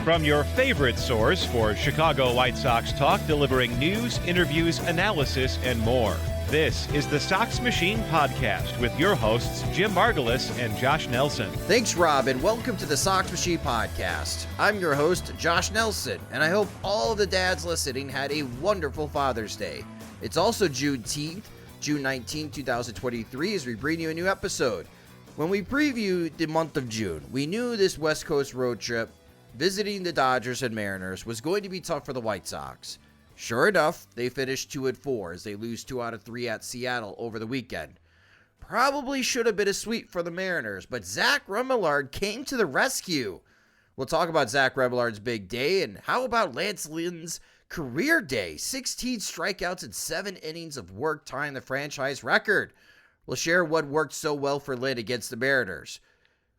From your favorite source for Chicago White Sox talk, delivering news, interviews, analysis, and more. This is the Sox Machine podcast with your hosts, Jim Margulis and Josh Nelson. Thanks, Rob, and welcome to the Sox Machine podcast. I'm your host, Josh Nelson, and I hope all of the dads listening had a wonderful Father's Day. It's also Juneteenth, June 19, 2023, as we bring you a new episode. When we previewed the month of June, we knew this West Coast road trip, visiting the Dodgers and Mariners, was going to be tough for the White Sox. Sure enough, they finished 2-4 as they lose 2 out of 3 at Seattle over the weekend. Probably should have been a sweep for the Mariners, but Zach Remillard came to the rescue. We'll talk about Zach Remillard's big day, and how about Lance Lynn's career day? 16 strikeouts and 7 innings of work, tying the franchise record. We'll share what worked so well for Lynn against the Mariners.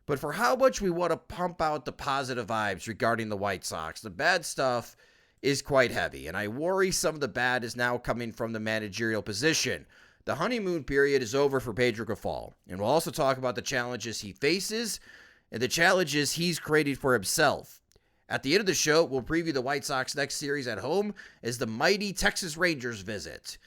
But for how much we want to pump out the positive vibes regarding the White Sox, the bad stuff is quite heavy, and I worry some of the bad is now coming from the managerial position. The honeymoon period is over for Pedro Grifol, and we'll also talk about the challenges he faces and the challenges he's created for himself. At the end of the show, we'll preview the White Sox next series at home as the mighty Texas Rangers visit.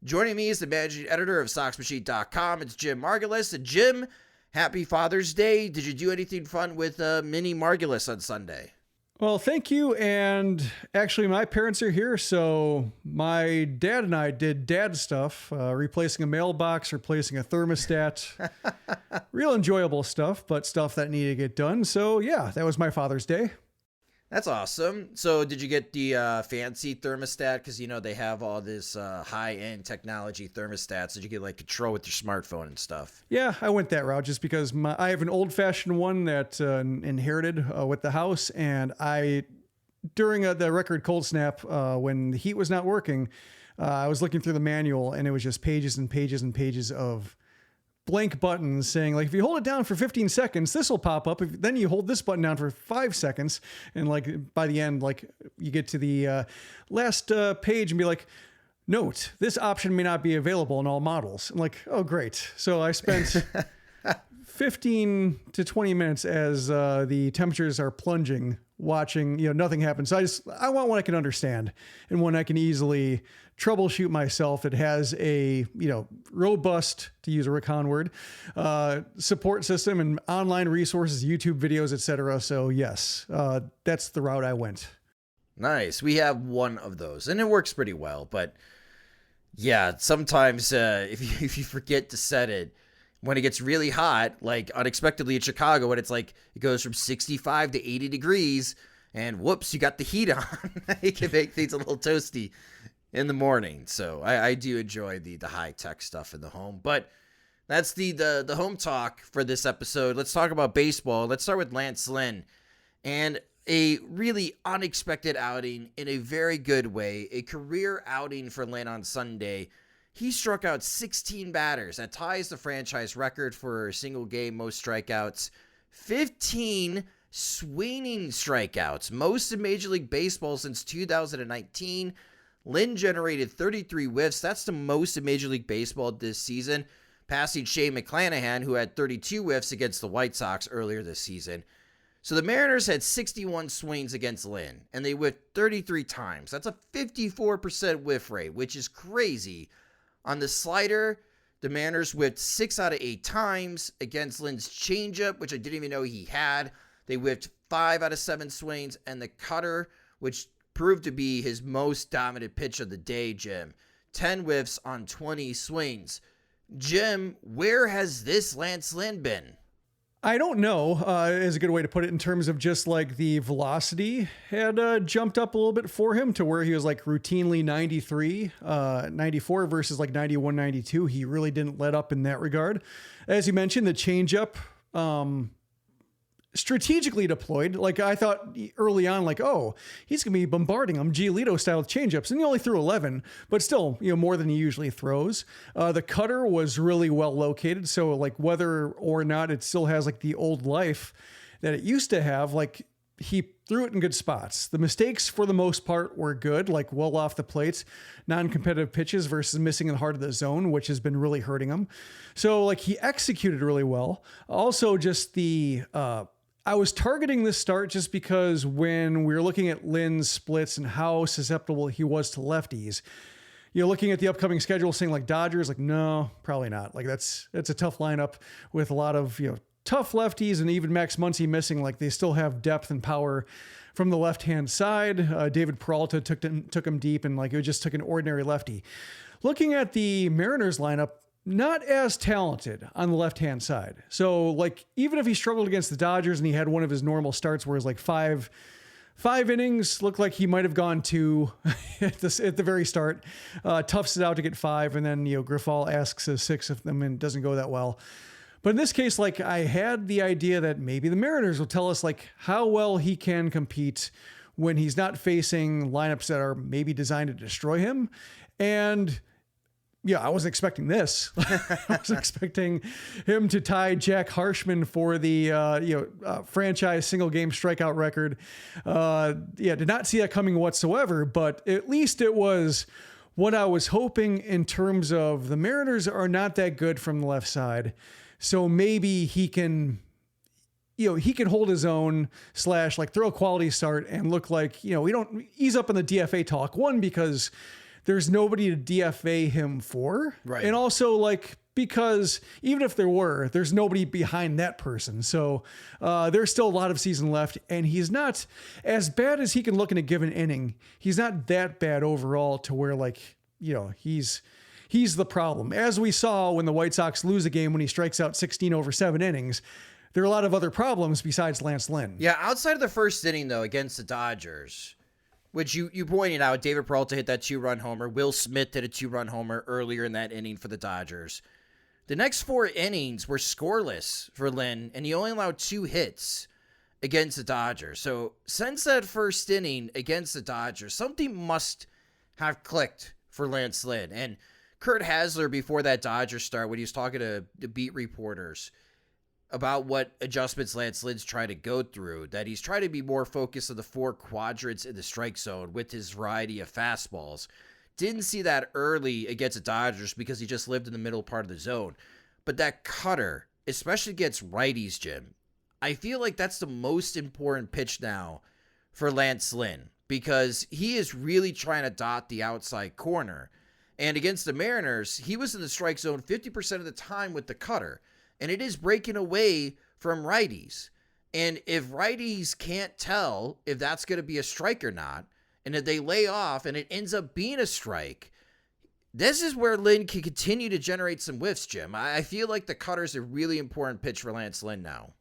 Joining me is the managing editor of SoxMachine.com. It's Jim Margulis. And Jim, happy Father's Day. Did you do anything fun with Mini Margulis on Sunday? Well, thank you. And actually, my parents are here, so my dad and I did dad stuff, replacing a mailbox, replacing a thermostat. Real enjoyable stuff, but stuff that needed to get done. So yeah, that was my Father's Day. That's awesome. So did you get the fancy thermostat? Because, you know, they have all this high-end technology thermostats that you can, like, control with your smartphone and stuff. Yeah, I went that route just because I have an old-fashioned one that inherited with the house. And during the record cold snap, when the heat was not working, I was looking through the manual, and it was just pages and pages and pages of blank buttons saying, like, if you hold it down for 15 seconds, this will pop up. Then you hold this button down for 5 seconds. And like by the end, like you get to the last page and be like, note, this option may not be available in all models. I'm like, oh, great. So I spent 15 to 20 minutes as the temperatures are plunging, watching, nothing happen. So I want one I can understand and one I can easily troubleshoot myself. It has a, robust, to use a Rick Hahn word, support system and online resources, YouTube videos, etc. So yes, that's the route I went. Nice. We have one of those and it works pretty well, but yeah, sometimes if you forget to set it, when it gets really hot, like unexpectedly in Chicago, when it's like it goes from 65 to 80 degrees and whoops, you got the heat on. It can make things a little toasty in the morning. So I do enjoy the high-tech stuff in the home. But that's the home talk for this episode. Let's talk about baseball. Let's start with Lance Lynn. And a really unexpected outing in a very good way. A career outing for Lynn on Sunday. He struck out 16 batters. That ties the franchise record for a single game most strikeouts. 15 swinging strikeouts, most in Major League Baseball since 2019. Lynn generated 33 whiffs. That's the most in Major League Baseball this season, passing Shane McClanahan, who had 32 whiffs against the White Sox earlier this season. So the Mariners had 61 swings against Lynn, and they whiffed 33 times. That's a 54% whiff rate, which is crazy. On the slider, the Mariners whiffed 6 out of 8 times against Lynn's changeup, which I didn't even know he had. They whiffed 5 out of 7 swings, and the cutter, which proved to be his most dominant pitch of the day, Jim. 10 whiffs on 20 swings. Jim, where has this Lance Lynn been? I don't know is a good way to put it in terms of just like the velocity had jumped up a little bit for him to where he was like routinely 93, 94 versus like 91, 92. He really didn't let up in that regard. As you mentioned, the changeup, strategically deployed. Like I thought early on, like, oh, he's going to be bombarding him Giolito style with changeups. And he only threw 11, but still, more than he usually throws. The cutter was really well located. So like whether or not it still has like the old life that it used to have, like he threw it in good spots. The mistakes for the most part were good, like well off the plates, non-competitive pitches versus missing in the heart of the zone, which has been really hurting him. So like he executed really well. Also just the, I was targeting this start just because when we were looking at Lynn's splits and how susceptible he was to lefties, looking at the upcoming schedule, saying like Dodgers, like, no, probably not. Like that's a tough lineup with a lot of, tough lefties, and even Max Muncy missing. Like they still have depth and power from the left-hand side. David Peralta took him deep, and like it just took an ordinary lefty. Looking at the Mariners lineup, not as talented on the left-hand side. So like, even if he struggled against the Dodgers and he had one of his normal starts where it's like five innings, looked like he might've gone 2 at the very start, toughs it out to get 5. And then, Grifol asks 6 of them and it doesn't go that well. But in this case, like I had the idea that maybe the Mariners will tell us like how well he can compete when he's not facing lineups that are maybe designed to destroy him. And yeah, I wasn't expecting this. I was expecting him to tie Jack Harshman for the franchise single game strikeout record. Did not see that coming whatsoever, but at least it was what I was hoping in terms of the Mariners are not that good from the left side. So maybe he can hold his own / like throw a quality start and look like, we don't ease up on the DFA talk. One, because there's nobody to DFA him for. Right. And also like, because even if there's nobody behind that person. So there's still a lot of season left, and he's not as bad as he can look in a given inning. He's not that bad overall to where like, he's the problem. As we saw when the White Sox lose a game when he strikes out 16 over 7 innings, there are a lot of other problems besides Lance Lynn. Yeah. Outside of the first inning though, against the Dodgers, which you pointed out, David Peralta hit that 2-run homer. Will Smith hit a 2-run homer earlier in that inning for the Dodgers. The next 4 innings were scoreless for Lynn, and he only allowed 2 hits against the Dodgers. So since that first inning against the Dodgers, something must have clicked for Lance Lynn. And Kurt Hasler, before that Dodgers start, when he was talking to the beat reporters about what adjustments Lance Lynn's trying to go through, that he's trying to be more focused on the 4 quadrants in the strike zone with his variety of fastballs. Didn't see that early against the Dodgers because he just lived in the middle part of the zone. But that cutter, especially against righties, Jim, I feel like that's the most important pitch now for Lance Lynn, because he is really trying to dot the outside corner. And against the Mariners, he was in the strike zone 50% of the time with the cutter. And it is breaking away from righties. And if righties can't tell if that's going to be a strike or not, and if they lay off and it ends up being a strike, this is where Lynn can continue to generate some whiffs, Jim. I feel like the cutter's a really important pitch for Lance Lynn now.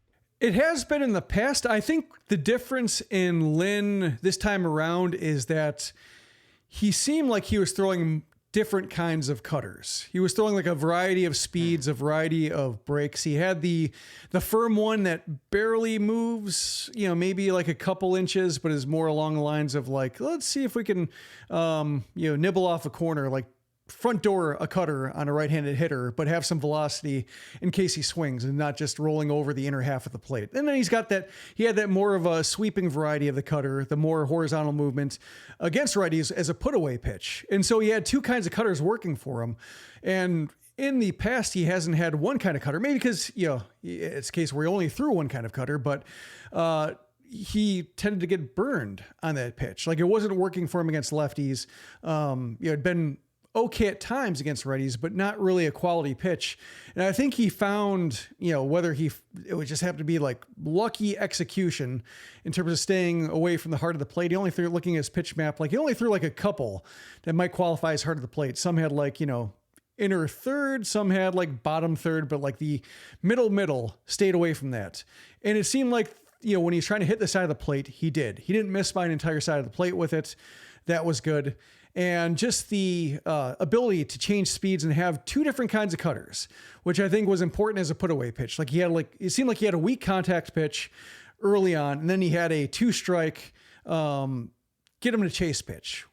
It has been in the past. I think the difference in Lynn this time around is that he seemed like he was throwing different kinds of cutters. He was throwing like a variety of speeds, a variety of breaks. He had the firm one that barely moves, maybe like a couple inches, but is more along the lines of like, let's see if we can, nibble off a corner, like front door a cutter on a right-handed hitter, but have some velocity in case he swings and not just rolling over the inner half of the plate. And then he had that more of a sweeping variety of the cutter, the more horizontal movement against righties as a put-away pitch. And so he had 2 kinds of cutters working for him. And in the past, he hasn't had one kind of cutter, maybe because, it's a case where he only threw one kind of cutter, but he tended to get burned on that pitch. Like it wasn't working for him against lefties. It'd been okay at times against righties, but not really a quality pitch. And I think he found, whether it would just have to be like lucky execution in terms of staying away from the heart of the plate. He only threw, looking at his pitch map, like he only threw like a couple that might qualify as heart of the plate. Some had like, inner third, some had like bottom third, but like the middle stayed away from that. And it seemed like, when he's trying to hit the side of the plate, he did. He didn't miss by an entire side of the plate with it. That was good. And just the ability to change speeds and have 2 different kinds of cutters, which I think was important as a put-away pitch. Like it seemed like he had a weak contact pitch early on, and then he had a 2-strike, get him to chase pitch,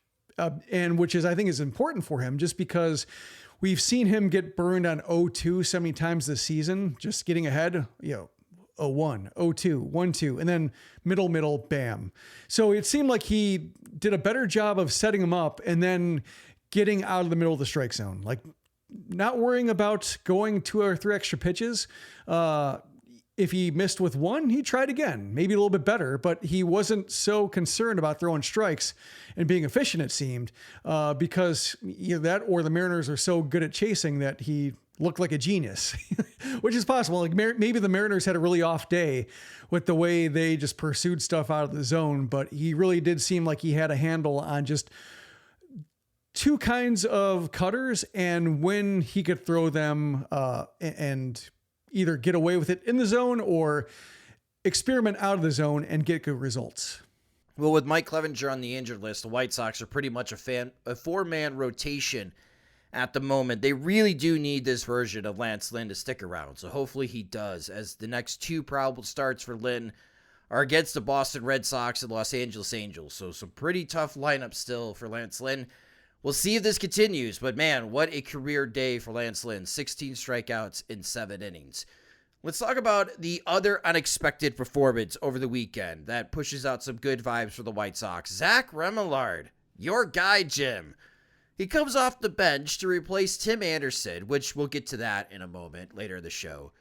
and which I think is important for him, just because we've seen him get burned on 0-2 so many times this season, just getting ahead, 0-1, 0-2, 1-2, and then middle, bam. So it seemed like he did a better job of setting him up and then getting out of the middle of the strike zone, like not worrying about going 2 or 3 extra pitches. if he missed with one, he tried again, maybe a little bit better, but he wasn't so concerned about throwing strikes and being efficient, it seemed, because that or the Mariners are so good at chasing that he looked like a genius, which is possible. Like maybe the Mariners had a really off day with the way they just pursued stuff out of the zone, but he really did seem like he had a handle on just two kinds of cutters and when he could throw them and either get away with it in the zone or experiment out of the zone and get good results. Well, with Mike Clevenger on the injured list, the White Sox are pretty much a four-man rotation at the moment. They really do need this version of Lance Lynn to stick around, so hopefully he does, as the next two probable starts for Lynn are against the Boston Red Sox and Los Angeles Angels, so some pretty tough lineup still for Lance Lynn. We'll see if this continues, but man, what a career day for Lance Lynn. 16 strikeouts in 7 innings. Let's talk about the other unexpected performance over the weekend that pushes out some good vibes for the White Sox. Zach Remillard, your guy, Jim. He comes off the bench to replace Tim Anderson, which we'll get to that in a moment later in the show.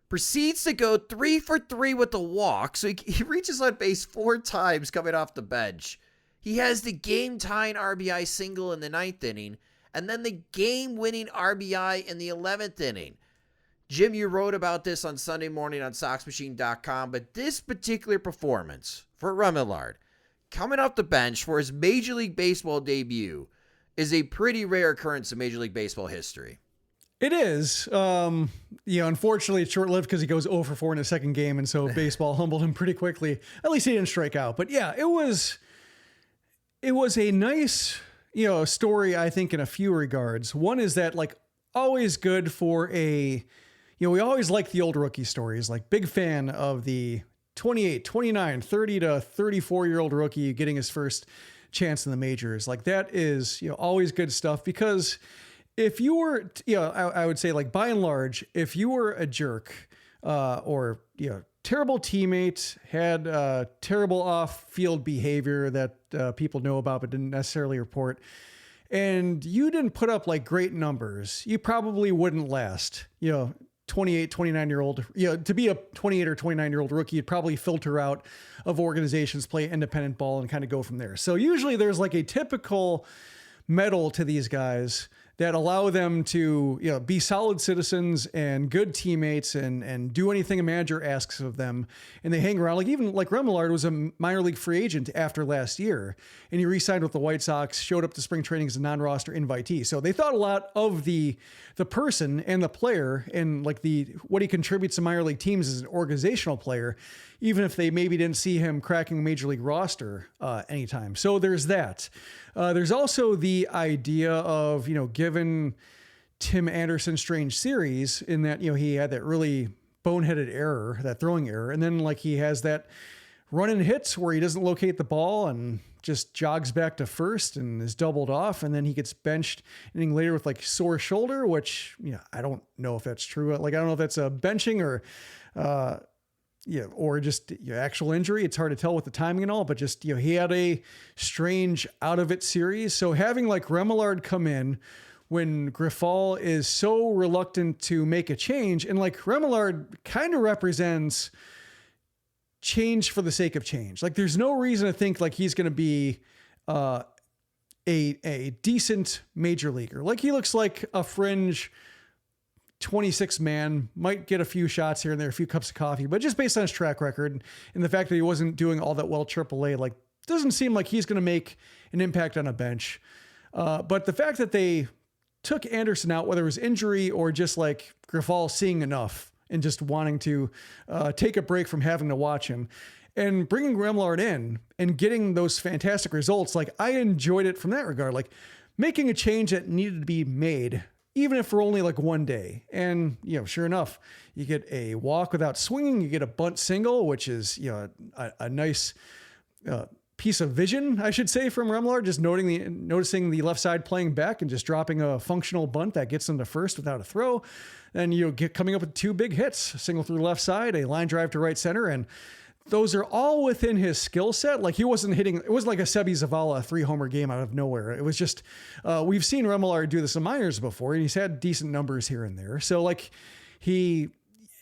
Proceeds to go 3 for 3 with a walk, so he reaches on base 4 times coming off the bench. He has the game-tying RBI single in the 9th inning, and then the game-winning RBI in the 11th inning. Jim, you wrote about this on Sunday morning on SoxMachine.com, but this particular performance for Remillard, coming off the bench for his Major League Baseball debut, is a pretty rare occurrence in Major League Baseball history. It is. Unfortunately, it's short-lived because he goes 0 for 4 in his second game, and so baseball humbled him pretty quickly. At least he didn't strike out. But yeah, it was a nice, story, I think, in a few regards. One is that, like, always good for we always like the old rookie stories, like big fan of the 28, 29, 30 to 34-year-old rookie getting his first chance in the majors. Like that is, always good stuff because if you were, I would say like by and large, if you were a jerk or, terrible teammate, had terrible off-field behavior that people know about but didn't necessarily report, and you didn't put up like great numbers, you probably wouldn't last. 28, 29-year-old, to be a 28 or 29-year-old rookie, you'd probably filter out of organizations, play independent ball, and kind of go from there. So usually there's like a typical medal to these guys that allow them to, be solid citizens and good teammates and do anything a manager asks of them. And they hang around. Like even like Remillard was a minor league free agent after last year, and he re-signed with the White Sox, showed up to spring training as a non-roster invitee. So they thought a lot of the person and the player and like what he contributes to minor league teams as an organizational player, even if they maybe didn't see him cracking a major league roster anytime. So there's that. There's also the idea of, given Tim Anderson's strange series in that, he had that really boneheaded error, that throwing error. And then like he has that run and hits where he doesn't locate the ball and just jogs back to first and is doubled off. And then he gets benched an inning later with like sore shoulder, which, I don't know if that's true. Like, I don't know if that's a benching or, or just actual injury. It's hard to tell with the timing and all, but just, he had a strange out of it series. So having like Remillard come in when Grifol is so reluctant to make a change, and like Remillard kind of represents change for the sake of change. Like there's no reason to think like he's going to be a decent major leaguer. Like he looks like a fringe 26 man, might get a few shots here and there, a few cups of coffee, but just based on his track record and the fact that he wasn't doing all that well AAA, like doesn't seem like he's going to make an impact on a bench. But the fact that they took Anderson out, whether it was injury or just like Grifol seeing enough and just wanting to take a break from having to watch him, and bringing Remillard in and getting those fantastic results, like I enjoyed it from that regard, like making a change that needed to be made, even if for only like one day. And, sure enough, you get a walk without swinging, you get a bunt single, which is, a nice piece of vision, I should say, from Remillard, just noticing the left side playing back and just dropping a functional bunt that gets them to first without a throw. And coming up with 2 big hits, a single through the left side, a line drive to right center. And those are all within his skill set. Like he wasn't hitting, it wasn't like a Sebi Zavala 3-homer game out of nowhere. It was just, we've seen Remillard do this in minors before, and he's had decent numbers here and there. So like he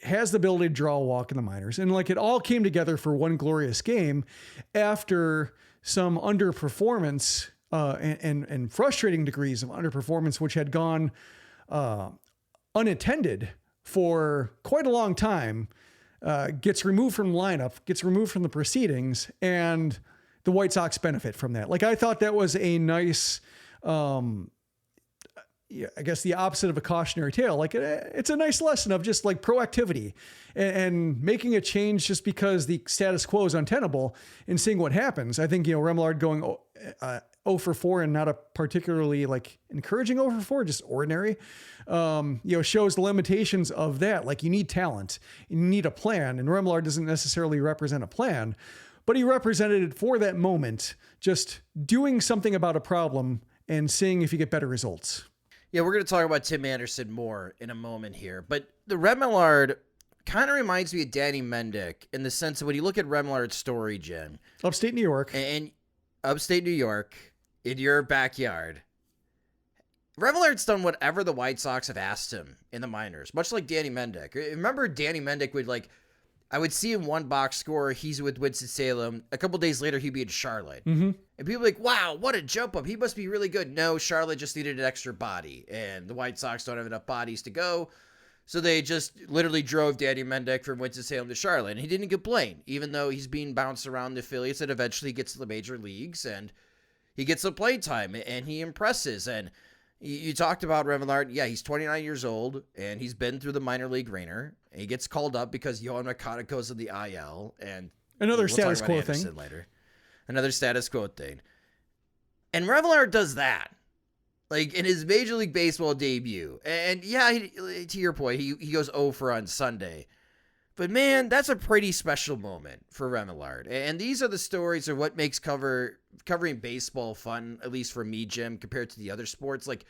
has the ability to draw a walk in the minors. And like it all came together for one glorious game after some underperformance and frustrating degrees of underperformance, which had gone unattended for quite a long time, gets removed from the lineup, gets removed from the proceedings, and the White Sox benefit from that. Like I thought that was a nice, I guess the opposite of a cautionary tale. Like it's a nice lesson of just like proactivity and making a change just because the status quo is untenable and seeing what happens. I think, Remillard going 0 for 4 and not a particularly like encouraging 0 for 4, just ordinary, shows the limitations of that. Like you need talent, you need a plan, and Remillard doesn't necessarily represent a plan, but he represented it for that moment, just doing something about a problem and seeing if you get better results. Yeah, we're going to talk about Tim Anderson more in a moment here, but the Remillard kind of reminds me of Danny Mendick in the sense of when you look at Remillard's story, Jim. Upstate New York. And upstate New York, in your backyard. Remillard's done whatever the White Sox have asked him in the minors, much like Danny Mendick. Remember Danny Mendick I would see him one box score, he's with Winston-Salem. A couple days later, he'd be in Charlotte. Mm-hmm. And people are like, wow, what a jump up. He must be really good. No, Charlotte just needed an extra body, and the White Sox don't have enough bodies to go. So they just literally drove Danny Mendick from Winston-Salem to Charlotte, and he didn't complain, even though he's being bounced around the affiliates and eventually gets to the major leagues, and he gets some play time, and he impresses. And you talked about Remillard. Yeah, he's 29 years old, and he's been through the minor league ringer. He gets called up because Yohan Moncada goes to the IL, and another status quo thing. Later. Another status quo thing. And Remillard does that, like in his Major League Baseball debut. And yeah, to your point, he goes 0 for on Sunday. But man, that's a pretty special moment for Remillard. And these are the stories of what makes covering baseball fun, at least for me, Jim, compared to the other sports. Like,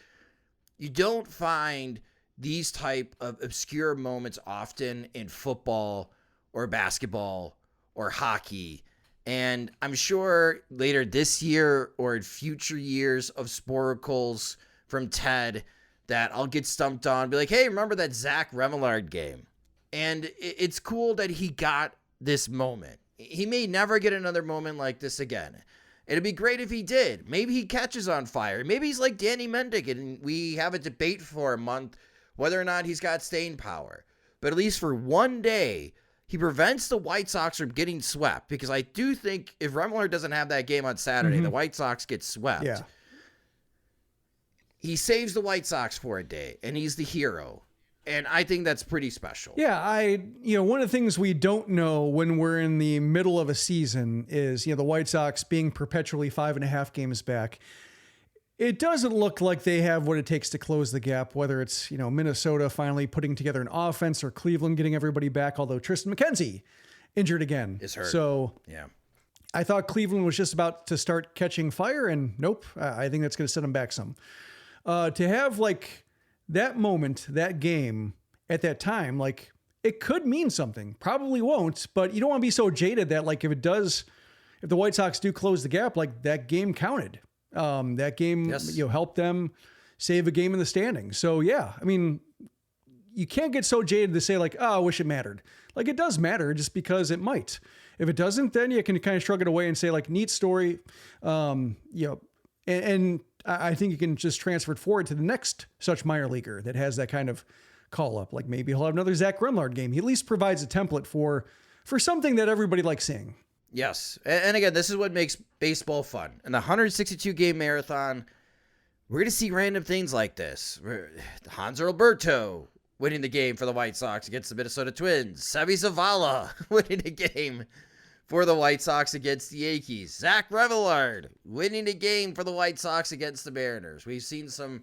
you don't find these type of obscure moments often in football or basketball or hockey. And I'm sure later this year or in future years of sporacles from Ted that I'll get stumped on, be like, hey, remember that Zach Remillard game? And it's cool that he got this moment. He may never get another moment like this again. It'd be great if he did. Maybe he catches on fire. Maybe he's like Danny Mendick and we have a debate for a month whether or not he's got staying power. But at least for one day, he prevents the White Sox from getting swept. Because I do think if Remillard doesn't have that game on Saturday, the White Sox get swept. Yeah. He saves the White Sox for a day, and he's the hero. And I think that's pretty special. Yeah, one of the things we don't know when we're in the middle of a season is, the White Sox being perpetually 5.5 games back. It doesn't look like they have what it takes to close the gap, whether it's, Minnesota finally putting together an offense or Cleveland getting everybody back, although Tristan McKenzie injured again. Is hurt. So yeah, I thought Cleveland was just about to start catching fire, and nope, I think that's going to set them back some. To have like that moment, that game at that time, like it could mean something. Probably won't, but you don't want to be so jaded that like if the White Sox do close the gap, like that game counted. That game, yes, helped them save a game in the standings. So yeah, I mean, you can't get so jaded to say like, oh, I wish it mattered. Like it does matter just because it might. If it doesn't, then you can kind of shrug it away and say like, neat story. And I think you can just transfer it forward to the next such minor leaguer that has that kind of call up. Like maybe he'll have another Zach Remillard game. He at least provides a template for something that everybody likes seeing. Yes. And again, this is what makes baseball fun. In the 162-game marathon, we're going to see random things like this. Hanser Alberto winning the game for the White Sox against the Minnesota Twins. Seby Zavala winning a game for the White Sox against the Yankees. Zach Remillard winning a game for the White Sox against the Mariners. We've seen some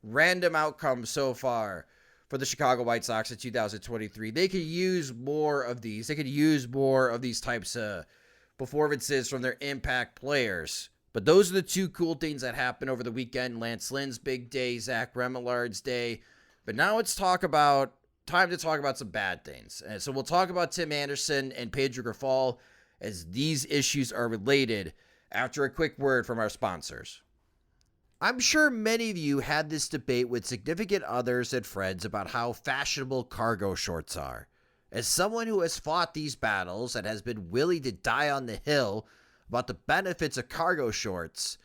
random outcomes so far for the Chicago White Sox in 2023. They could use more of these. They could use more of these types of performances from their impact players. But those are the two cool things that happened over the weekend. Lance Lynn's big day, Zach Remillard's day. But now it's time to talk about some bad things. And so we'll talk about Tim Anderson and Pedro Grifol as these issues are related after a quick word from our sponsors. I'm sure many of you had this debate with significant others and friends about how fashionable cargo shorts are. As someone who has fought these battles and has been willing to die on the hill about the benefits of cargo shorts,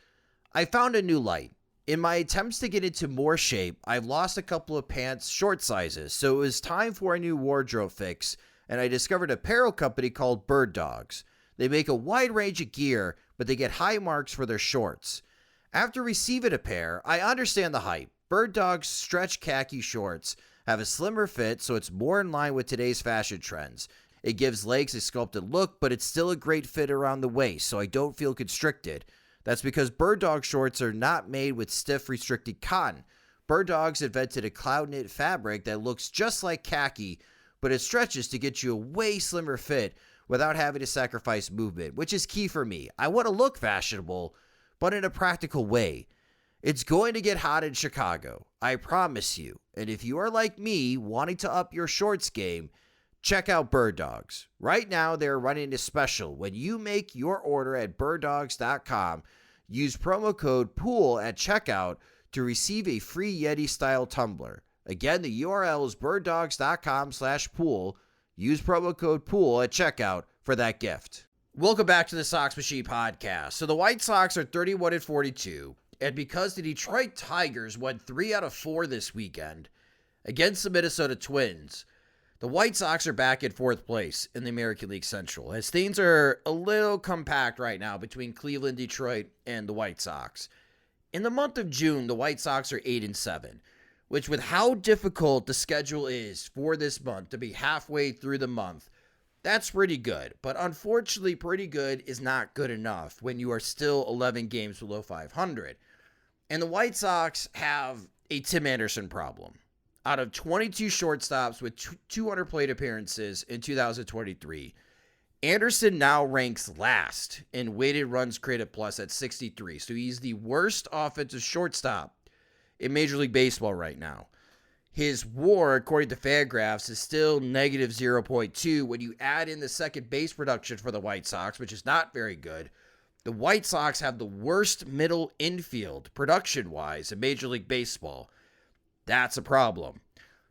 I found a new light. In my attempts to get into more shape, I've lost a couple of pants short sizes, so it was time for a new wardrobe fix, and I discovered an apparel company called Birddogs. They make a wide range of gear, but they get high marks for their shorts. After receiving a pair, I understand the hype. Birddogs stretch khaki shorts have a slimmer fit, so it's more in line with today's fashion trends. It gives legs a sculpted look, but it's still a great fit around the waist, so I don't feel constricted. That's because Birddog shorts are not made with stiff, restricted cotton. Birddogs invented a cloud knit fabric that looks just like khaki, but it stretches to get you a way slimmer fit without having to sacrifice movement, which is key for me. I want to look fashionable, but in a practical way. It's going to get hot in Chicago, I promise you. And if you are like me, wanting to up your shorts game, check out Birddogs. Right now, they're running a special. When you make your order at birddogs.com, use promo code POOL at checkout to receive a free Yeti-style tumbler. Again, the URL is birddogs.com/pool. Use promo code POOL at checkout for that gift. Welcome back to the Sox Machine podcast. So the White Sox are 31-42. And because the Detroit Tigers won 3 out of 4 this weekend against the Minnesota Twins, the White Sox are back in 4th place in the American League Central, as things are a little compact right now between Cleveland, Detroit, and the White Sox. In the month of June, the White Sox are 8-7, which, with how difficult the schedule is for this month to be halfway through the month, that's pretty good. But unfortunately, pretty good is not good enough when you are still 11 games below 500. And the White Sox have a Tim Anderson problem. Out of 22 shortstops with 200 plate appearances in 2023, Anderson now ranks last in weighted runs created plus at 63. So he's the worst offensive shortstop in Major League Baseball right now. His WAR, according to Fangraphs, is still negative 0.2. When you add in the second base production for the White Sox, which is not very good, the White Sox have the worst middle infield production-wise in Major League Baseball. That's a problem.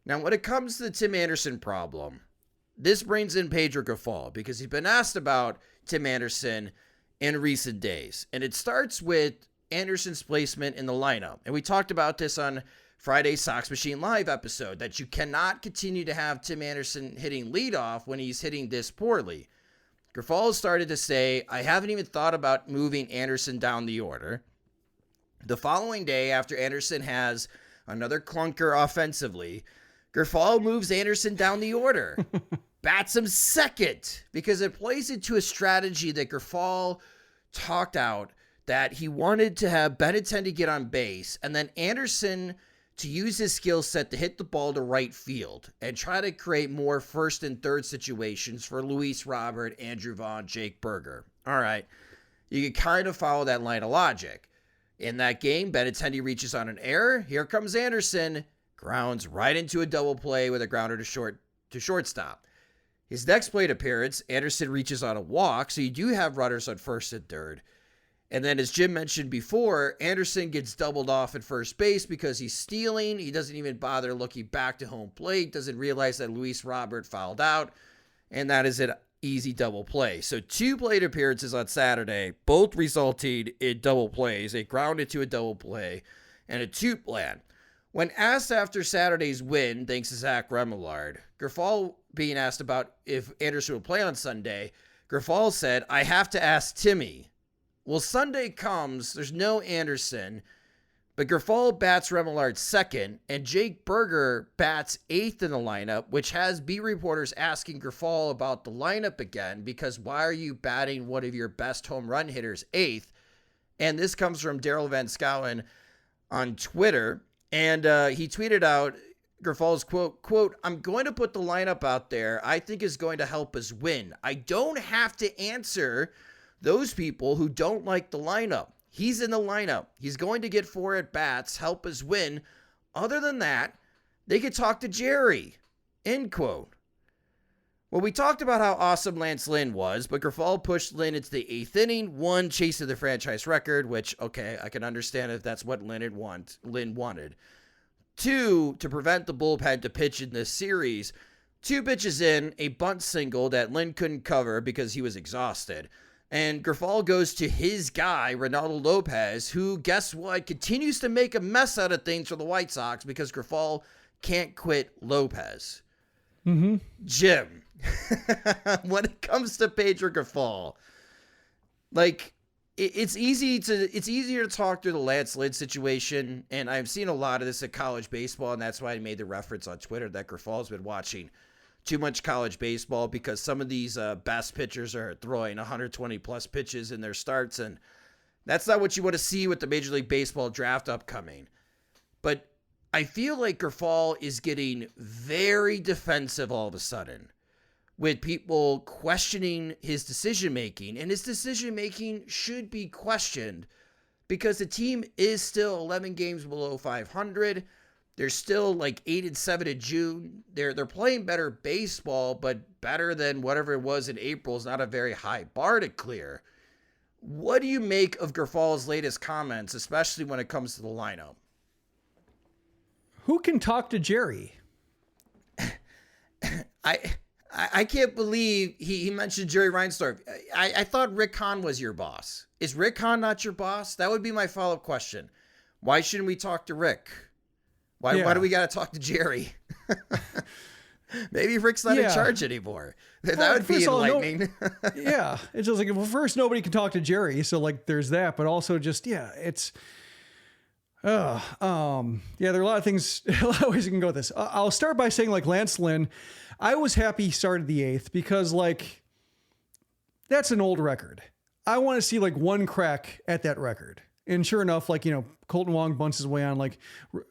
Now, when it comes to the Tim Anderson problem, this brings in Pedro Grifol because he's been asked about Tim Anderson in recent days. And it starts with Anderson's placement in the lineup. And we talked about this on Friday's Sox Machine Live episode, that you cannot continue to have Tim Anderson hitting leadoff when he's hitting this poorly. Grifol started to say, I haven't even thought about moving Anderson down the order. The following day, after Anderson has another clunker offensively, Grifol moves Anderson down the order. Bats him second because it plays into a strategy that Grifol talked out, that he wanted to have Benintendi get on base and then Anderson to use his skill set to hit the ball to right field and try to create more first and third situations for Luis Robert, Andrew Vaughn, Jake Berger. All right, you can kind of follow that line of logic. In that game, Benintendi reaches on an error. Here comes Anderson, grounds right into a double play with a grounder to shortstop. His next plate appearance, Anderson reaches on a walk, so you do have runners on first and third. And then, as Jim mentioned before, Anderson gets doubled off at first base because he's stealing. He doesn't even bother looking back to home plate, doesn't realize that Luis Robert fouled out, and that is an easy double play. So 2 plate appearances on Saturday, both resulting in double plays, a ground into a double play, and a 2-plan. When asked after Saturday's win, thanks to Zach Remillard, Grifol being asked about if Anderson would play on Sunday, Grifol said, I have to ask Timmy. Well, Sunday comes, there's no Anderson, but Grifol bats Remillard second, and Jake Berger bats 8th in the lineup, which has beat reporters asking Grifol about the lineup again, because why are you batting one of your best home run hitters 8th? And this comes from Daryl Van Schouwen on Twitter, and he tweeted out Grifol's quote, I'm going to put the lineup out there I think is going to help us win. I don't have to answer those people who don't like the lineup. He's in the lineup. He's going to get 4 at-bats, help us win. Other than that, they could talk to Jerry. End quote. Well, we talked about how awesome Lance Lynn was, but Grifol pushed Lynn into the 8th inning, 1, chasing the franchise record, which, okay, I can understand if that's what Lynn wanted. 2, to prevent the bullpen to pitch in this series. 2 pitches in, a bunt single that Lynn couldn't cover because he was exhausted. And Grifol goes to his guy, Ronaldo Lopez, who, guess what, continues to make a mess out of things for the White Sox because Grifol can't quit Lopez. Mm-hmm. Jim, when it comes to Pedro Grifol, like, it's easier to talk through the Lance Lynn situation, and I've seen a lot of this at college baseball, and that's why I made the reference on Twitter that Grifol's been watching too much college baseball because some of these best pitchers are throwing 120 plus pitches in their starts, and that's not what you want to see with the Major League Baseball draft upcoming. But I feel like Grifol is getting very defensive all of a sudden with people questioning his decision-making, and his decision-making should be questioned because the team is still 11 games below 500. They're still like 8-7 in June. They're playing better baseball, but better than whatever it was in April is not a very high bar to clear. What do you make of Grifol's latest comments, especially when it comes to the lineup? Who can talk to Jerry? I can't believe he mentioned Jerry Reinsdorf. I thought Rick Hahn was your boss. Is Rick Hahn not your boss? That would be my follow-up question. Why shouldn't we talk to Rick? Why do we got to talk to Jerry? Maybe Rick's not in charge anymore. That would be enlightening. Yeah. It's just like, well, first, nobody can talk to Jerry. So, like, there's that. But also just, it's... there are a lot of things, a lot of ways you can go with this. I'll start by saying, like, Lance Lynn, I was happy he started the 8th because, like, that's an old record. I want to see, like, one crack at that record. And sure enough, like, Colton Wong bunts his way on, like,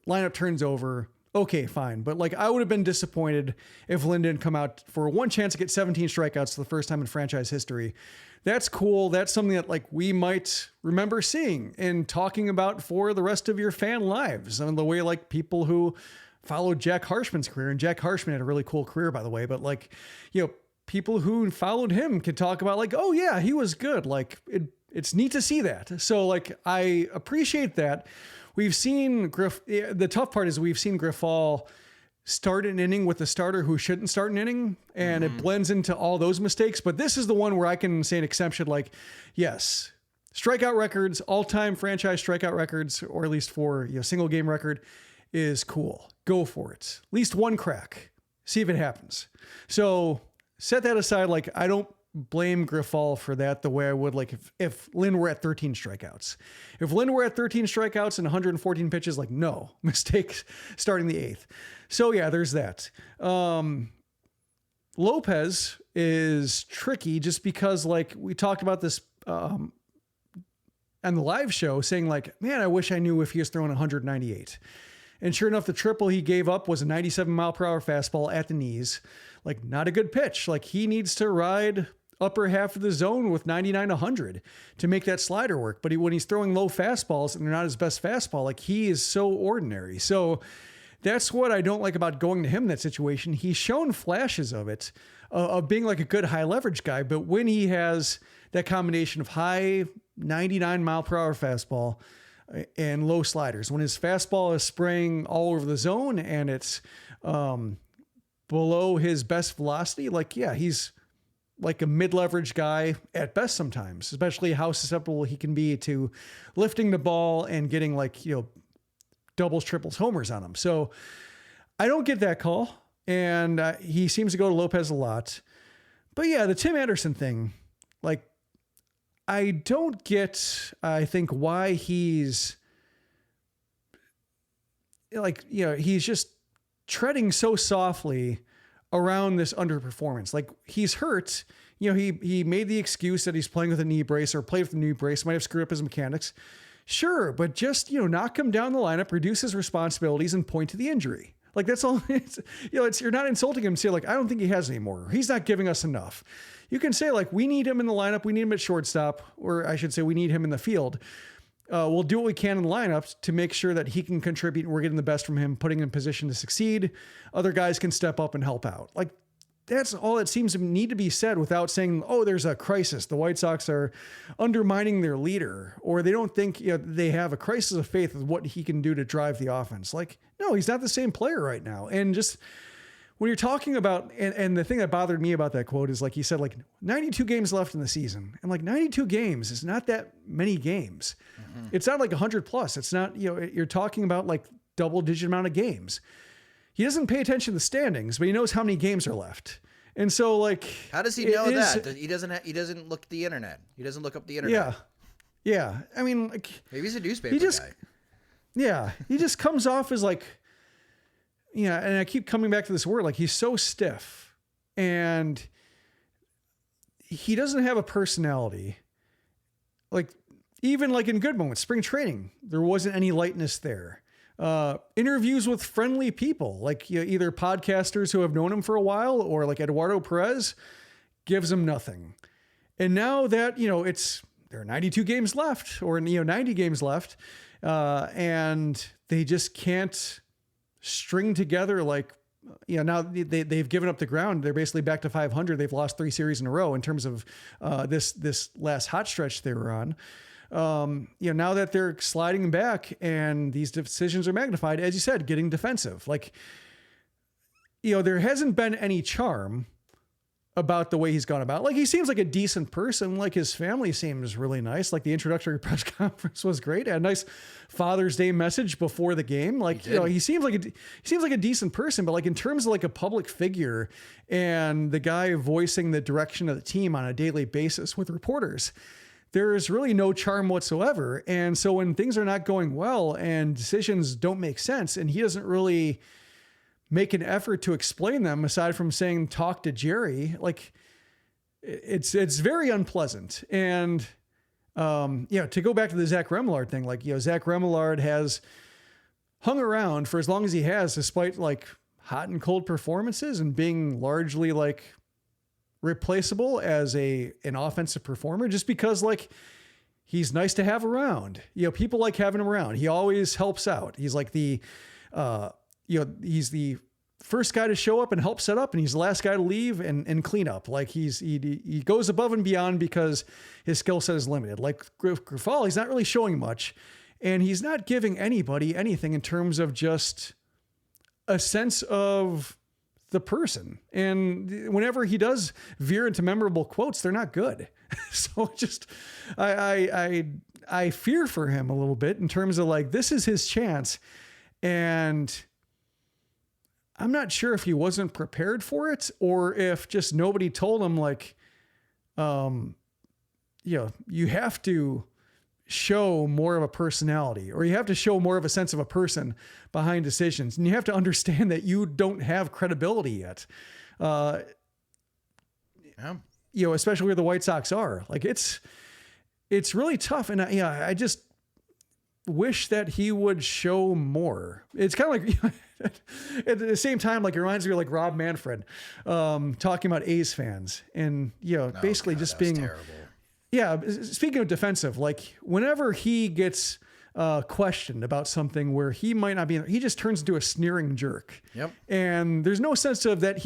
lineup turns over. Okay, fine. But, like, I would have been disappointed if Lynn didn't come out for one chance to get 17 strikeouts for the first time in franchise history. That's cool. That's something that, like, we might remember seeing and talking about for the rest of your fan lives. I mean, the way, like, people who followed Jack Harshman's career, and Jack Harshman had a really cool career, by the way, but, like, people who followed him can talk about, like, oh yeah, he was good. Like, it's neat to see that. So, like, I appreciate that. We've seen the tough part is we've seen Grifol start an inning with a starter who shouldn't start an inning, and it blends into all those mistakes. But this is the one where I can say an exception, like, yes, strikeout records, all-time franchise strikeout records, or at least for single game record is cool. Go for it. At least one crack. See if it happens. So set that aside. Like, I don't blame Grifol for that the way I would, like, if Lynn were at 13 strikeouts. If Lynn were at 13 strikeouts and 114 pitches, like, no, mistake starting the 8th. So yeah, there's that. Lopez is tricky just because, like, we talked about this on the live show saying, like, man, I wish I knew if he was throwing 198. And sure enough, the triple he gave up was a 97 mile per hour fastball at the knees. Like, not a good pitch. Like, he needs to ride upper half of the zone with 99, 100 to make that slider work. But when he's throwing low fastballs and they're not his best fastball, like, he is so ordinary. So that's what I don't like about going to him in that situation. He's shown flashes of it, of being like a good high leverage guy. But when he has that combination of high 99 mile per hour fastball and low sliders, when his fastball is spraying all over the zone and it's below his best velocity, like, yeah, he's like a mid-leverage guy at best sometimes, especially how susceptible he can be to lifting the ball and getting, like, doubles, triples, homers on him. So I don't get that call. And he seems to go to Lopez a lot. But yeah, the Tim Anderson thing, like, I don't get, I think, why he's like, he's just treading so softly around this underperformance. Like, he's hurt. He made the excuse that he's playing with a knee brace or played with a knee brace, might have screwed up his mechanics. Sure, but just, knock him down the lineup, reduce his responsibilities, and point to the injury. Like, that's all. You're not insulting him. Say, like, I don't think he has any more. He's not giving us enough. You can say, like, we need him in the lineup. We need him at shortstop, or I should say we need him in the field. We'll do what we can in the lineups to make sure that he can contribute and we're getting the best from him, putting him in position to succeed. Other guys can step up and help out. Like, that's all that seems to need to be said without saying, oh, there's a crisis. The White Sox are undermining their leader, or they don't think they have a crisis of faith with what he can do to drive the offense. Like, no, he's not the same player right now. And just when you're talking about, and the thing that bothered me about that quote is like, he said like 92 games left in the season, and like 92 games is not that many games. It's not like 100 plus. It's not, you're talking about like double digit amount of games. He doesn't pay attention to the standings, but he knows how many games are left. And so like, how does he know that? He doesn't look at the internet. He doesn't look up the internet. Yeah. I mean, like, maybe he's a newspaper guy. Yeah. He just comes off as like, and I keep coming back to this word, like he's so stiff and he doesn't have a personality. Like even like in good moments, spring training, there wasn't any lightness there. Interviews with friendly people, like either podcasters who have known him for a while or like Eduardo Perez, gives him nothing. And now that, there are 92 games left or, 90 games left. And they just can't string together like, now they've given up the ground. They're basically back to 500. They've lost 3 series in a row in terms of this last hot stretch they were on. Now that they're sliding back and these decisions are magnified, as you said, getting defensive, like, there hasn't been any charm about the way he's gone about. Like he seems like a decent person. Like his family seems really nice. Like the introductory press conference was great. A nice Father's Day message before the game. Like, he seems like a decent person, but like in terms of like a public figure and the guy voicing the direction of the team on a daily basis with reporters, there is really no charm whatsoever. And so when things are not going well and decisions don't make sense and he doesn't really make an effort to explain them aside from saying, talk to Jerry, like it's very unpleasant. And, to go back to the Zach Remillard thing, like, Zach Remillard has hung around for as long as he has, despite like hot and cold performances and being largely like replaceable as an offensive performer, just because like he's nice to have around. People like having him around. He always helps out. He's like he's the first guy to show up and help set up, and he's the last guy to leave and clean up. Like he goes above and beyond because his skill set is limited. Like Grifol, he's not really showing much, and he's not giving anybody anything in terms of just a sense of the person. And whenever he does veer into memorable quotes, they're not good. So just, I fear for him a little bit in terms of like, this is his chance. And I'm not sure if he wasn't prepared for it or if just nobody told him like, you have to show more of a personality, or you have to show more of a sense of a person behind decisions. And you have to understand that you don't have credibility yet. Especially where the White Sox are. Like it's really tough. And I just wish that he would show more. It's kind of like at the same time, like it reminds me of like Rob Manfred, talking about A's fans and, basically just being terrible. Yeah. Speaking of defensive, like whenever he gets questioned about something where he might not be, he just turns into a sneering jerk. Yep. And there's no sense of that.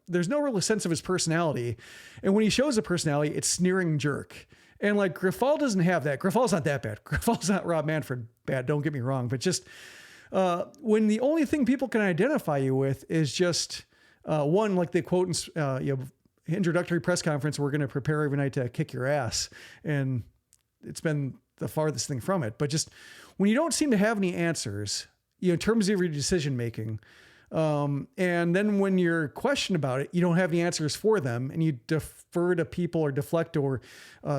There's no real sense of his personality. And when he shows a personality, it's sneering jerk. And like Grifol doesn't have that. Grifol's not that bad. Grifol's not Rob Manfred bad. Don't get me wrong. But just when the only thing people can identify you with is just one, like the quote in introductory press conference, we're going to prepare every night to kick your ass. And it's been the farthest thing from it. But just when you don't seem to have any answers, in terms of your decision making, and then when you're questioned about it, you don't have any answers for them, and you defer to people or deflect or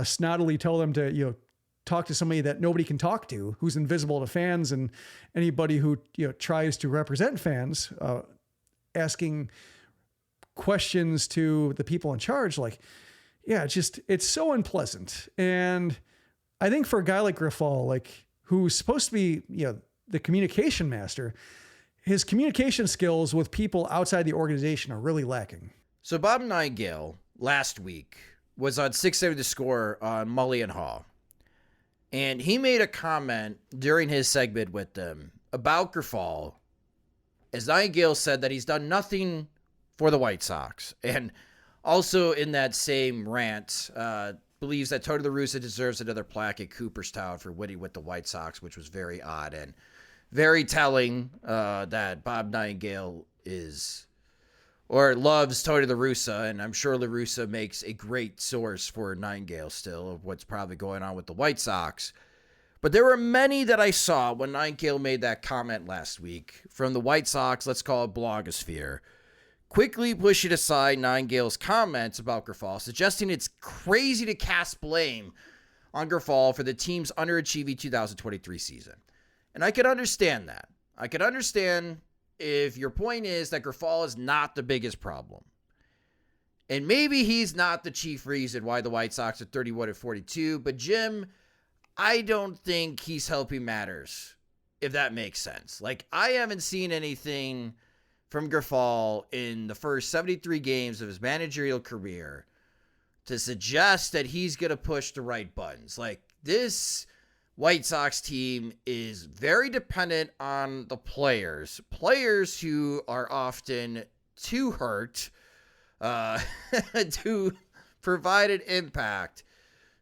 snottily tell them to talk to somebody that nobody can talk to, who's invisible to fans and anybody who tries to represent fans, asking questions to the people in charge. Like, yeah, it's so unpleasant. And I think for a guy like Grifol, like who's supposed to be the communication master, his communication skills with people outside the organization are really lacking. So Bob Nightingale last week was on 670 The Score on Mully and Haw. And he made a comment during his segment with them about Grifol, as Nightingale said that he's done nothing for the White Sox. And also in that same rant, believes that Tony La Russa deserves another plaque at Cooperstown for winning with the White Sox, which was very odd and very telling that Bob Nightingale is or loves Tony La Russa, and I'm sure La Russa makes a great source for Nightingale still of what's probably going on with the White Sox. But there were many that I saw when Nightingale made that comment last week from the White Sox, let's call it blogosphere, quickly pushing aside Nightingale's comments about Grifol, suggesting it's crazy to cast blame on Grifol for the team's underachieving 2023 season. And I could understand that. I could understand if your point is that Grifol is not the biggest problem. And maybe he's not the chief reason why the White Sox are 31-42, but Jim, I don't think he's helping matters, if that makes sense. Like, I haven't seen anything from Grifol in the first 73 games of his managerial career to suggest that he's going to push the right buttons. Like, this White Sox team is very dependent on the players who are often too hurt to provide an impact.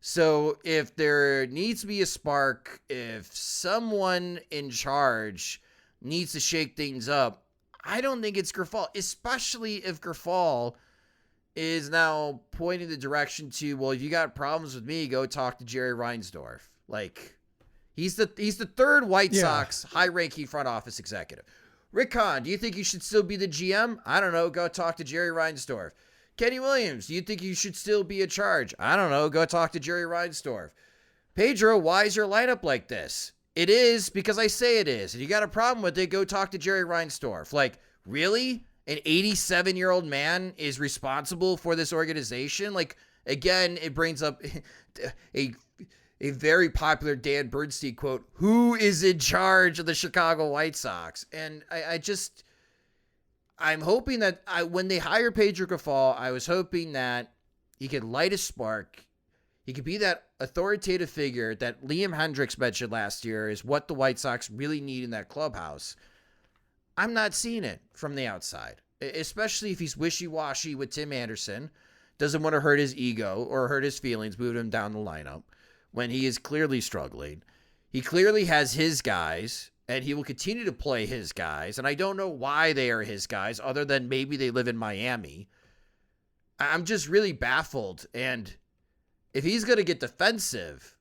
So if there needs to be a spark, if someone in charge needs to shake things up, I don't think it's Grifol, especially if Grifol is now pointing the direction to, well, if you got problems with me, go talk to Jerry Reinsdorf. Like, he's the third White Sox high-ranking front office executive. Rick Hahn, do you think you should still be the GM? I don't know. Go talk to Jerry Reinsdorf. Kenny Williams, do you think you should still be in charge? I don't know. Go talk to Jerry Reinsdorf. Pedro, why is your lineup like this? It is because I say it is. If you got a problem with it, go talk to Jerry Reinsdorf. Like, really? An 87-year-old man is responsible for this organization? Like, again, it brings up a very popular Dan Bernstein quote, who is in charge of the Chicago White Sox? And I'm hoping that when they hire Pedro Grifol, I was hoping that he could light a spark. He could be that authoritative figure that Liam Hendricks mentioned last year is what the White Sox really need in that clubhouse. I'm not seeing it from the outside, especially if he's wishy-washy with Tim Anderson, doesn't want to hurt his ego or hurt his feelings, moving him down the lineup when he is clearly struggling. He clearly has his guys, and he will continue to play his guys, and I don't know why they are his guys other than maybe they live in Miami. I'm just really baffled, and if he's going to get defensive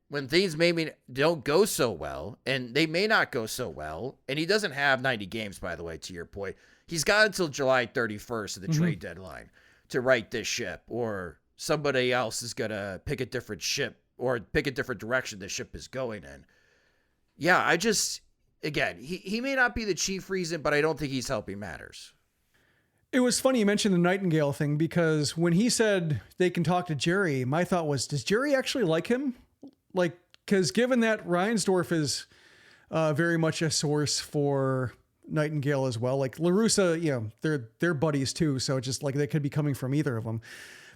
when things maybe don't go so well, and they may not go so well, and he doesn't have 90 games, by the way, to your point, he's got until July 31st of the trade deadline to right this ship, or somebody else is going to pick a different ship or pick a different direction the ship is going in. Yeah, again, he may not be the chief reason, but I don't think he's helping matters. It was funny you mentioned the Nightingale thing, because when he said they can talk to Jerry, my thought was, does Jerry actually like him? Like, because given that Reinsdorf is very much a source for Nightingale as well, like La Russa, they're buddies too, so just like they could be coming from either of them.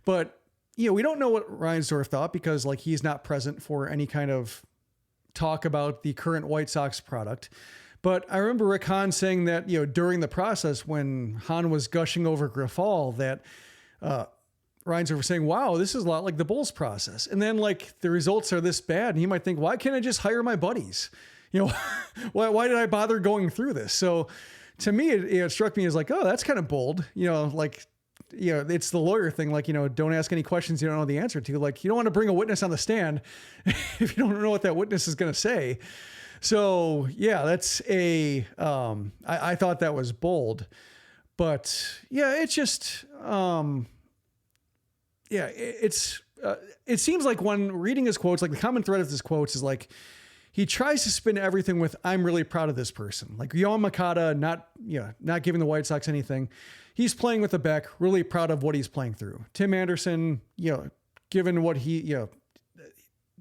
But we don't know what Reinsdorf thought because like he's not present for any kind of talk about the current White Sox product. But I remember Rick Hahn saying that, during the process when Hahn was gushing over Grifol, that Reinsdorf was saying, wow, this is a lot like the Bulls process. And then like the results are this bad. And he might think, why can't I just hire my buddies? Why did I bother going through this? So to me, it struck me as like, oh, that's kind of bold, it's the lawyer thing. Like, don't ask any questions you don't know the answer to. Like, you don't want to bring a witness on the stand if you don't know what that witness is going to say. So yeah, that's I thought that was bold, but yeah, it's just, it seems like when reading his quotes, like the common thread of his quotes is like, he tries to spin everything with, I'm really proud of this person. Like Yoan Moncada, not giving the White Sox anything. He's playing with the back, really proud of what he's playing through. Tim Anderson, given what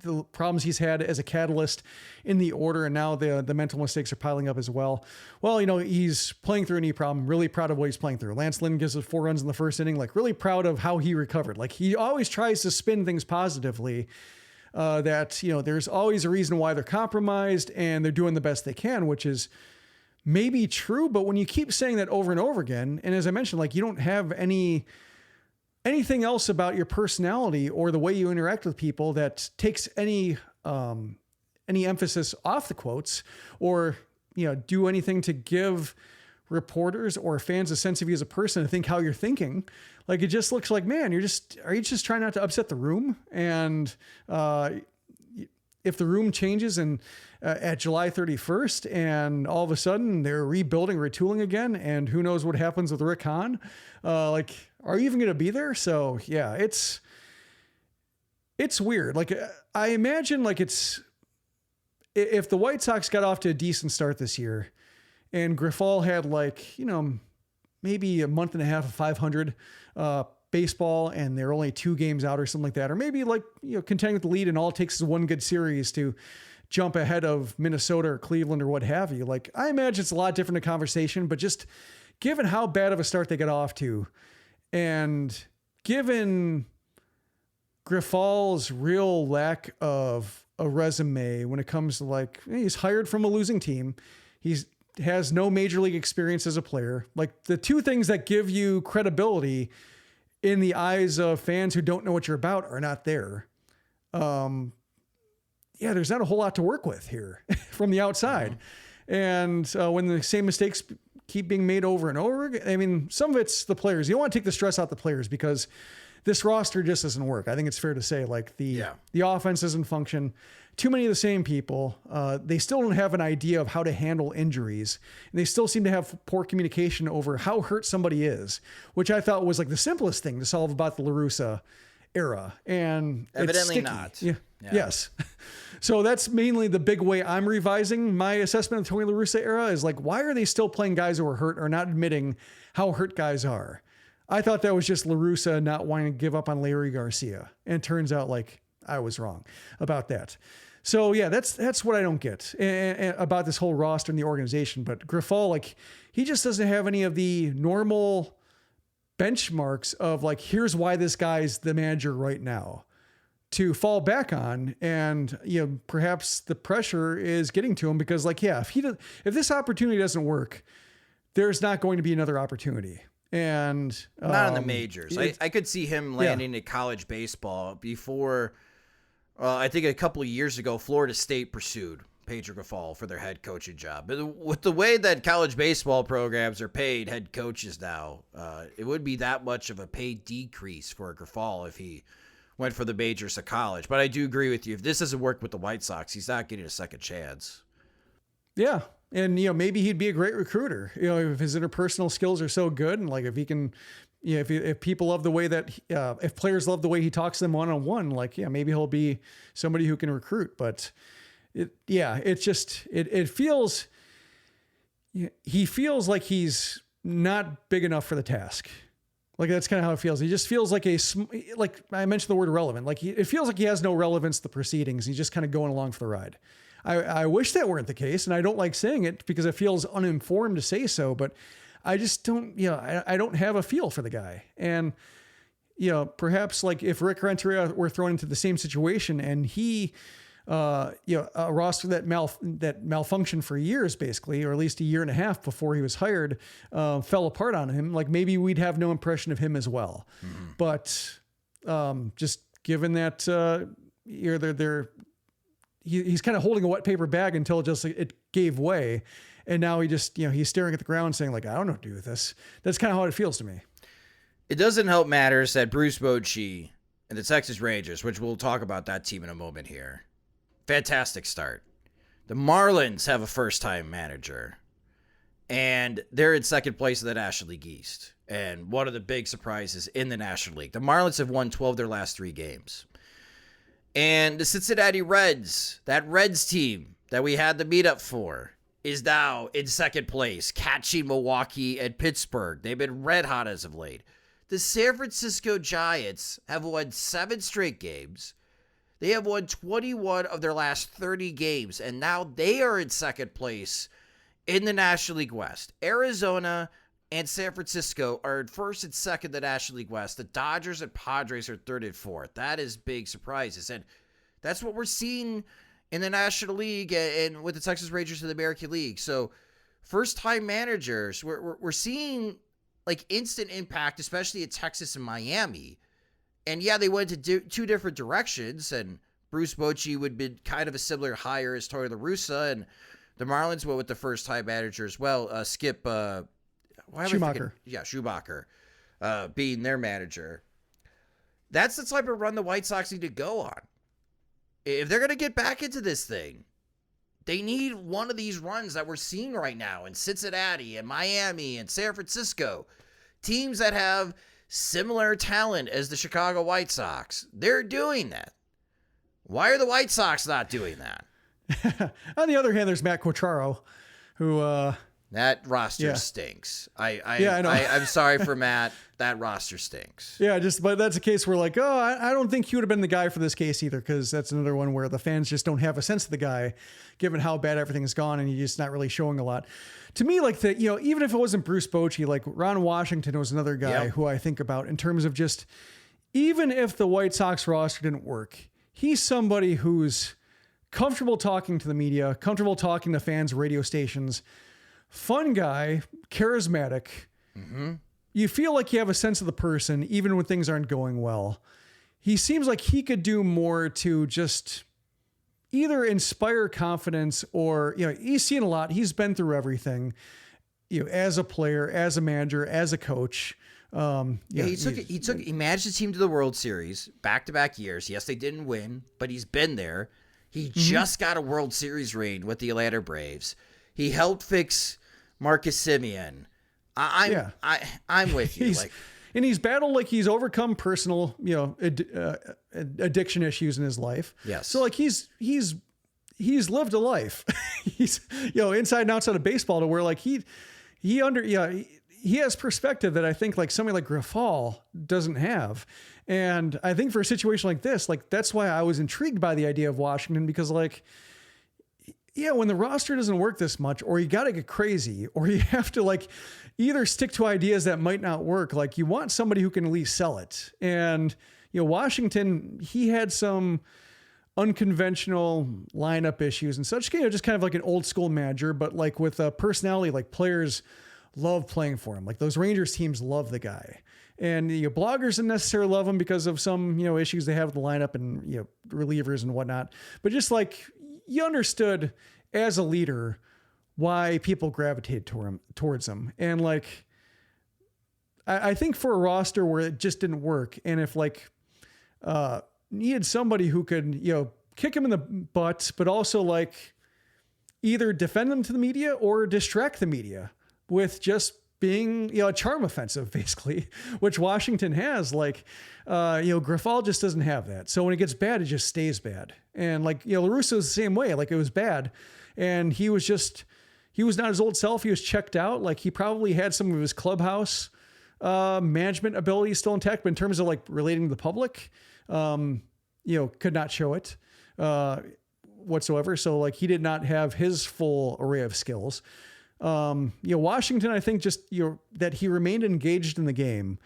the problems he's had as a catalyst in the order, and now the mental mistakes are piling up as well. Well, he's playing through a knee problem, really proud of what he's playing through. Lance Lynn gives us 4 runs in the first inning, like really proud of how he recovered. Like he always tries to spin things positively, that, there's always a reason why they're compromised and they're doing the best they can, which is maybe true. But when you keep saying that over and over again, and as I mentioned, like you don't have anything else about your personality or the way you interact with people that takes any emphasis off the quotes or, do anything to give reporters or fans a sense of you as a person and think how you're thinking. Like, it just looks like, man, are you just trying not to upset the room? And if the room changes and at July 31st and all of a sudden they're rebuilding, retooling again, and who knows what happens with Rick Hahn, like, are you even going to be there? So yeah, it's weird. Like, I imagine like if the White Sox got off to a decent start this year and Grifol had like, maybe a month and a half of 500 baseball and they're only 2 games out or something like that, or maybe like, contending with the lead and all it takes is one good series to jump ahead of Minnesota or Cleveland or what have you. Like, I imagine it's a lot different a conversation, but just given how bad of a start they got off to, and given Grifol's real lack of a resume when it comes to like, he's hired from a losing team. He's has no major league experience as a player. Like, the 2 things that give you credibility in the eyes of fans who don't know what you're about are not there. There's not a whole lot to work with here from the outside. And when the same mistakes keep being made over and over again, I mean, some of it's the players. You don't want to take the stress out the players because this roster just doesn't work. I think it's fair to say, like, the offense doesn't function. Too many of the same people. They still don't have an idea of how to handle injuries. And they still seem to have poor communication over how hurt somebody is, which I thought was like the simplest thing to solve about the La Russa era. And evidently not. Yeah. Yes. So that's mainly the big way I'm revising my assessment of the Tony La Russa era is like, why are they still playing guys who are hurt or not admitting how hurt guys are? I thought that was just La Russa not wanting to give up on Larry Garcia. And it turns out like I was wrong about that. So yeah, that's what I don't get about this whole roster and the organization. But Grifol, like, he just doesn't have any of the normal benchmarks of like, here's why this guy's the manager right now to fall back on. And, perhaps the pressure is getting to him because like, yeah, if this opportunity doesn't work, there's not going to be another opportunity. And not in the majors. I could see him landing at college baseball before. I think a couple of years ago, Florida State pursued Pedro Grifol for their head coaching job. But with the way that college baseball programs are paid head coaches now, it would be that much of a pay decrease for Grifol if he went for the majors of college. But I do agree with you. If this doesn't work with the White Sox, he's not getting a second chance. Yeah. And, maybe he'd be a great recruiter, if his interpersonal skills are so good. And like, if he can, if people love the way that, if players love the way he talks to them one-on-one, like, maybe he'll be somebody who can recruit. But it feels, he feels like he's not big enough for the task. Like, that's kind of how it feels. He just feels like like I mentioned the word relevant. Like, it feels like he has no relevance to the proceedings. He's just kind of going along for the ride. I wish that weren't the case, and I don't like saying it because it feels uninformed to say so, but I just don't, I don't have a feel for the guy. And, perhaps like if Rick Renteria were thrown into the same situation and he, a roster that malfunctioned for years, basically, or at least a year and a half before he was hired, fell apart on him, like maybe we'd have no impression of him as well. Mm-hmm. But just given that he's kind of holding a wet paper bag until it gave way. And now he just, he's staring at the ground saying like, I don't know what to do with this. That's kind of how it feels to me. It doesn't help matters that Bruce Bochy and the Texas Rangers, which we'll talk about that team in a moment here. Fantastic start. The Marlins have a first-time manager, and they're in second place in the National League East. And one of the big surprises in the National League. The Marlins have won 12 of their last 3 games. And the Cincinnati Reds, that Reds team that we had the meetup for, is now in second place, catching Milwaukee and Pittsburgh. They've been red hot as of late. The San Francisco Giants have won 7 straight games. They have won 21 of their last 30 games, and now they are in second place in the National League West. Arizona and San Francisco are in first and second in the National League West. The Dodgers and Padres are third and fourth. That is big surprises, and that's what we're seeing in the National League and with the Texas Rangers in the American League. So first-time managers, we're seeing like instant impact, especially at Texas and Miami. And yeah, they went to 2 different directions, and Bruce Bochy would be kind of a similar hire as Tony La Russa, and the Marlins went with the first-time manager as well, Skip Schumacher. Schumacher, being their manager. That's the type of run the White Sox need to go on. If they're going to get back into this thing, they need one of these runs that we're seeing right now in Cincinnati and Miami and San Francisco. Teams that have similar talent as the Chicago White Sox. They're doing that. Why are the White Sox not doing that? On the other hand, there's Matt Quatraro, who... that roster stinks. I know. I'm sorry for Matt. That roster stinks. Yeah, but that's a case where I don't think he would have been the guy for this case either, because that's another one where the fans just don't have a sense of the guy, given how bad everything's gone, and he's just not really showing a lot. To me, even if it wasn't Bruce Bochy, Ron Washington was another guy who I think about in terms of just, even if the White Sox roster didn't work, he's somebody who's comfortable talking to the media, comfortable talking to fans, radio stations. Fun guy, charismatic. Mm-hmm. You feel like you have a sense of the person, even when things aren't going well. He seems like he could do more to just either inspire confidence or, he's seen a lot. He's been through everything, as a player, as a manager, as a coach. He managed his team to the World Series back-to-back years. Yes, they didn't win, but he's been there. He just got a World Series ring with the Atlanta Braves. He helped fix Marcus Semien. I'm with you. And he's battled, he's overcome personal, addiction issues in his life. Yes. So he's lived a life. He's, inside and outside of baseball to where he has perspective that I think somebody like Grifol doesn't have. And I think for a situation like this, that's why I was intrigued by the idea of Washington, because when the roster doesn't work this much, or you got to get crazy, or you have to either stick to ideas that might not work, you want somebody who can at least sell it. And, Washington, he had some unconventional lineup issues and such, just kind of like an old school manager, but with a personality, players love playing for him. Those Rangers teams love the guy. And bloggers didn't necessarily love him because of some, issues they have with the lineup and, relievers and whatnot. But just you understood as a leader why people gravitate towards him. And I think for a roster where it just didn't work, and if needed somebody who could, kick him in the butt, but also either defend them to the media or distract the media with just being, a charm offensive, basically, which Washington has. Grifol just doesn't have that. So when it gets bad, it just stays bad. And La Russa's the same way. It was bad, and he was not his old self. He was checked out. He probably had some of his clubhouse management abilities still intact, but in terms of relating to the public, could not show it whatsoever. So he did not have his full array of skills. Washington, I think just, that he remained engaged in the game,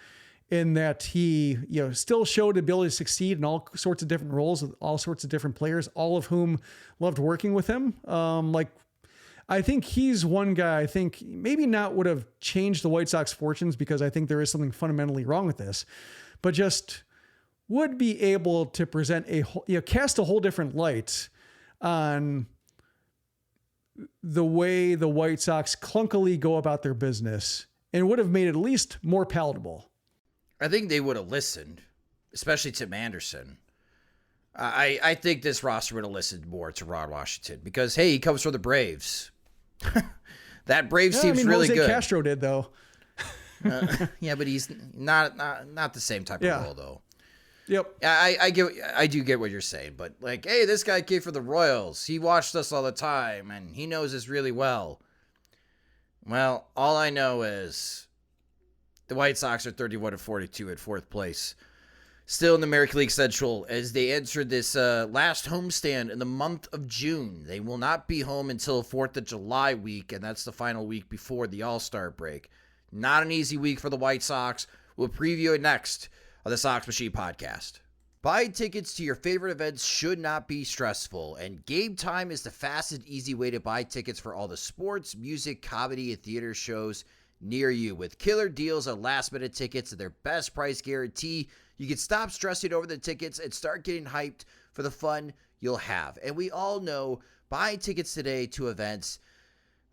in that he, still showed the ability to succeed in all sorts of different roles with all sorts of different players, all of whom loved working with him. I think he's one guy I think maybe not would have changed the White Sox fortunes, because I think there is something fundamentally wrong with this, but just would be able to present cast a whole different light on the way the White Sox clunkily go about their business, and would have made it at least more palatable. I think they would have listened, especially Tim Anderson. I think this roster would have listened more to Ron Washington, because, hey, he comes from the Braves. That Braves team's really Jose good. Castro did, though. Yeah, but he's not the same type of role, though. Yep. I do get what you're saying, but hey, this guy came from the Royals. He watched us all the time, and he knows us really well. Well, all I know is the White Sox are 31-42 at fourth place, still in the American League Central, as they entered this last homestand in the month of June. They will not be home until 4th of July week, and that's the final week before the All-Star break. Not an easy week for the White Sox. We'll preview it next on the Sox Machine podcast. Buying tickets to your favorite events should not be stressful, and Gametime is the fast and easy way to buy tickets for all the sports, music, comedy, and theater shows near you. With killer deals on last-minute tickets and their best price guarantee, you can stop stressing over the tickets and start getting hyped for the fun you'll have. And we all know buying tickets today to events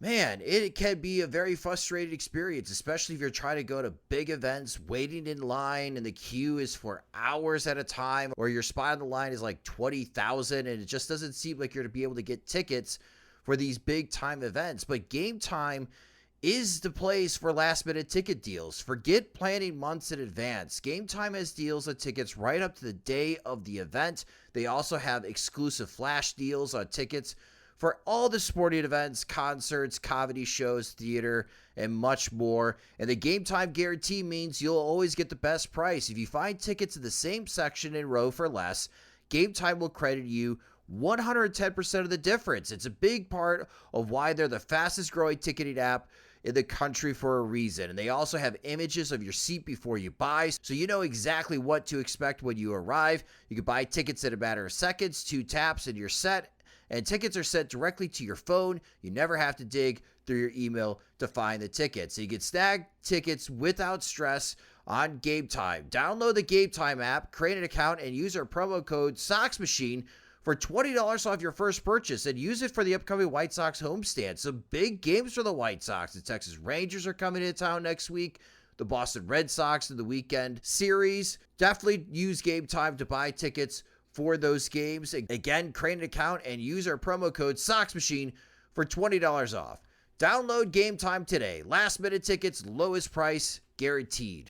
man, it can be a very frustrating experience, especially if you're trying to go to big events, waiting in line, and the queue is for hours at a time, or your spot on the line is like 20,000, and it just doesn't seem like you're to be able to get tickets for these big time events. But Game Time is the place for last minute ticket deals. Forget planning months in advance. Game Time has deals on tickets right up to the day of the event. They also have exclusive flash deals on tickets for all the sporting events, concerts, comedy shows, theater, and much more. And the Game Time guarantee means you'll always get the best price. If you find tickets in the same section and row for less, Game Time will credit you 110% of the difference. It's a big part of why they're the fastest growing ticketing app in the country for a reason. And they also have images of your seat before you buy, so you know exactly what to expect when you arrive. You can buy tickets in a matter of seconds, 2 taps, and you're set. And tickets are sent directly to your phone. You never have to dig through your email to find the tickets. So you can snag tickets without stress on Game Time. Download the Game Time app, create an account, and use our promo code Sox Machine for $20 off your first purchase, and use it for the upcoming White Sox homestand. Some big games for the White Sox. The Texas Rangers are coming into town next week. The Boston Red Sox in the weekend series. Definitely use Game Time to buy tickets for those games. Again, create an account and use our promo code Sox Machine for $20 off. Download Game Time today. Last minute tickets, lowest price guaranteed.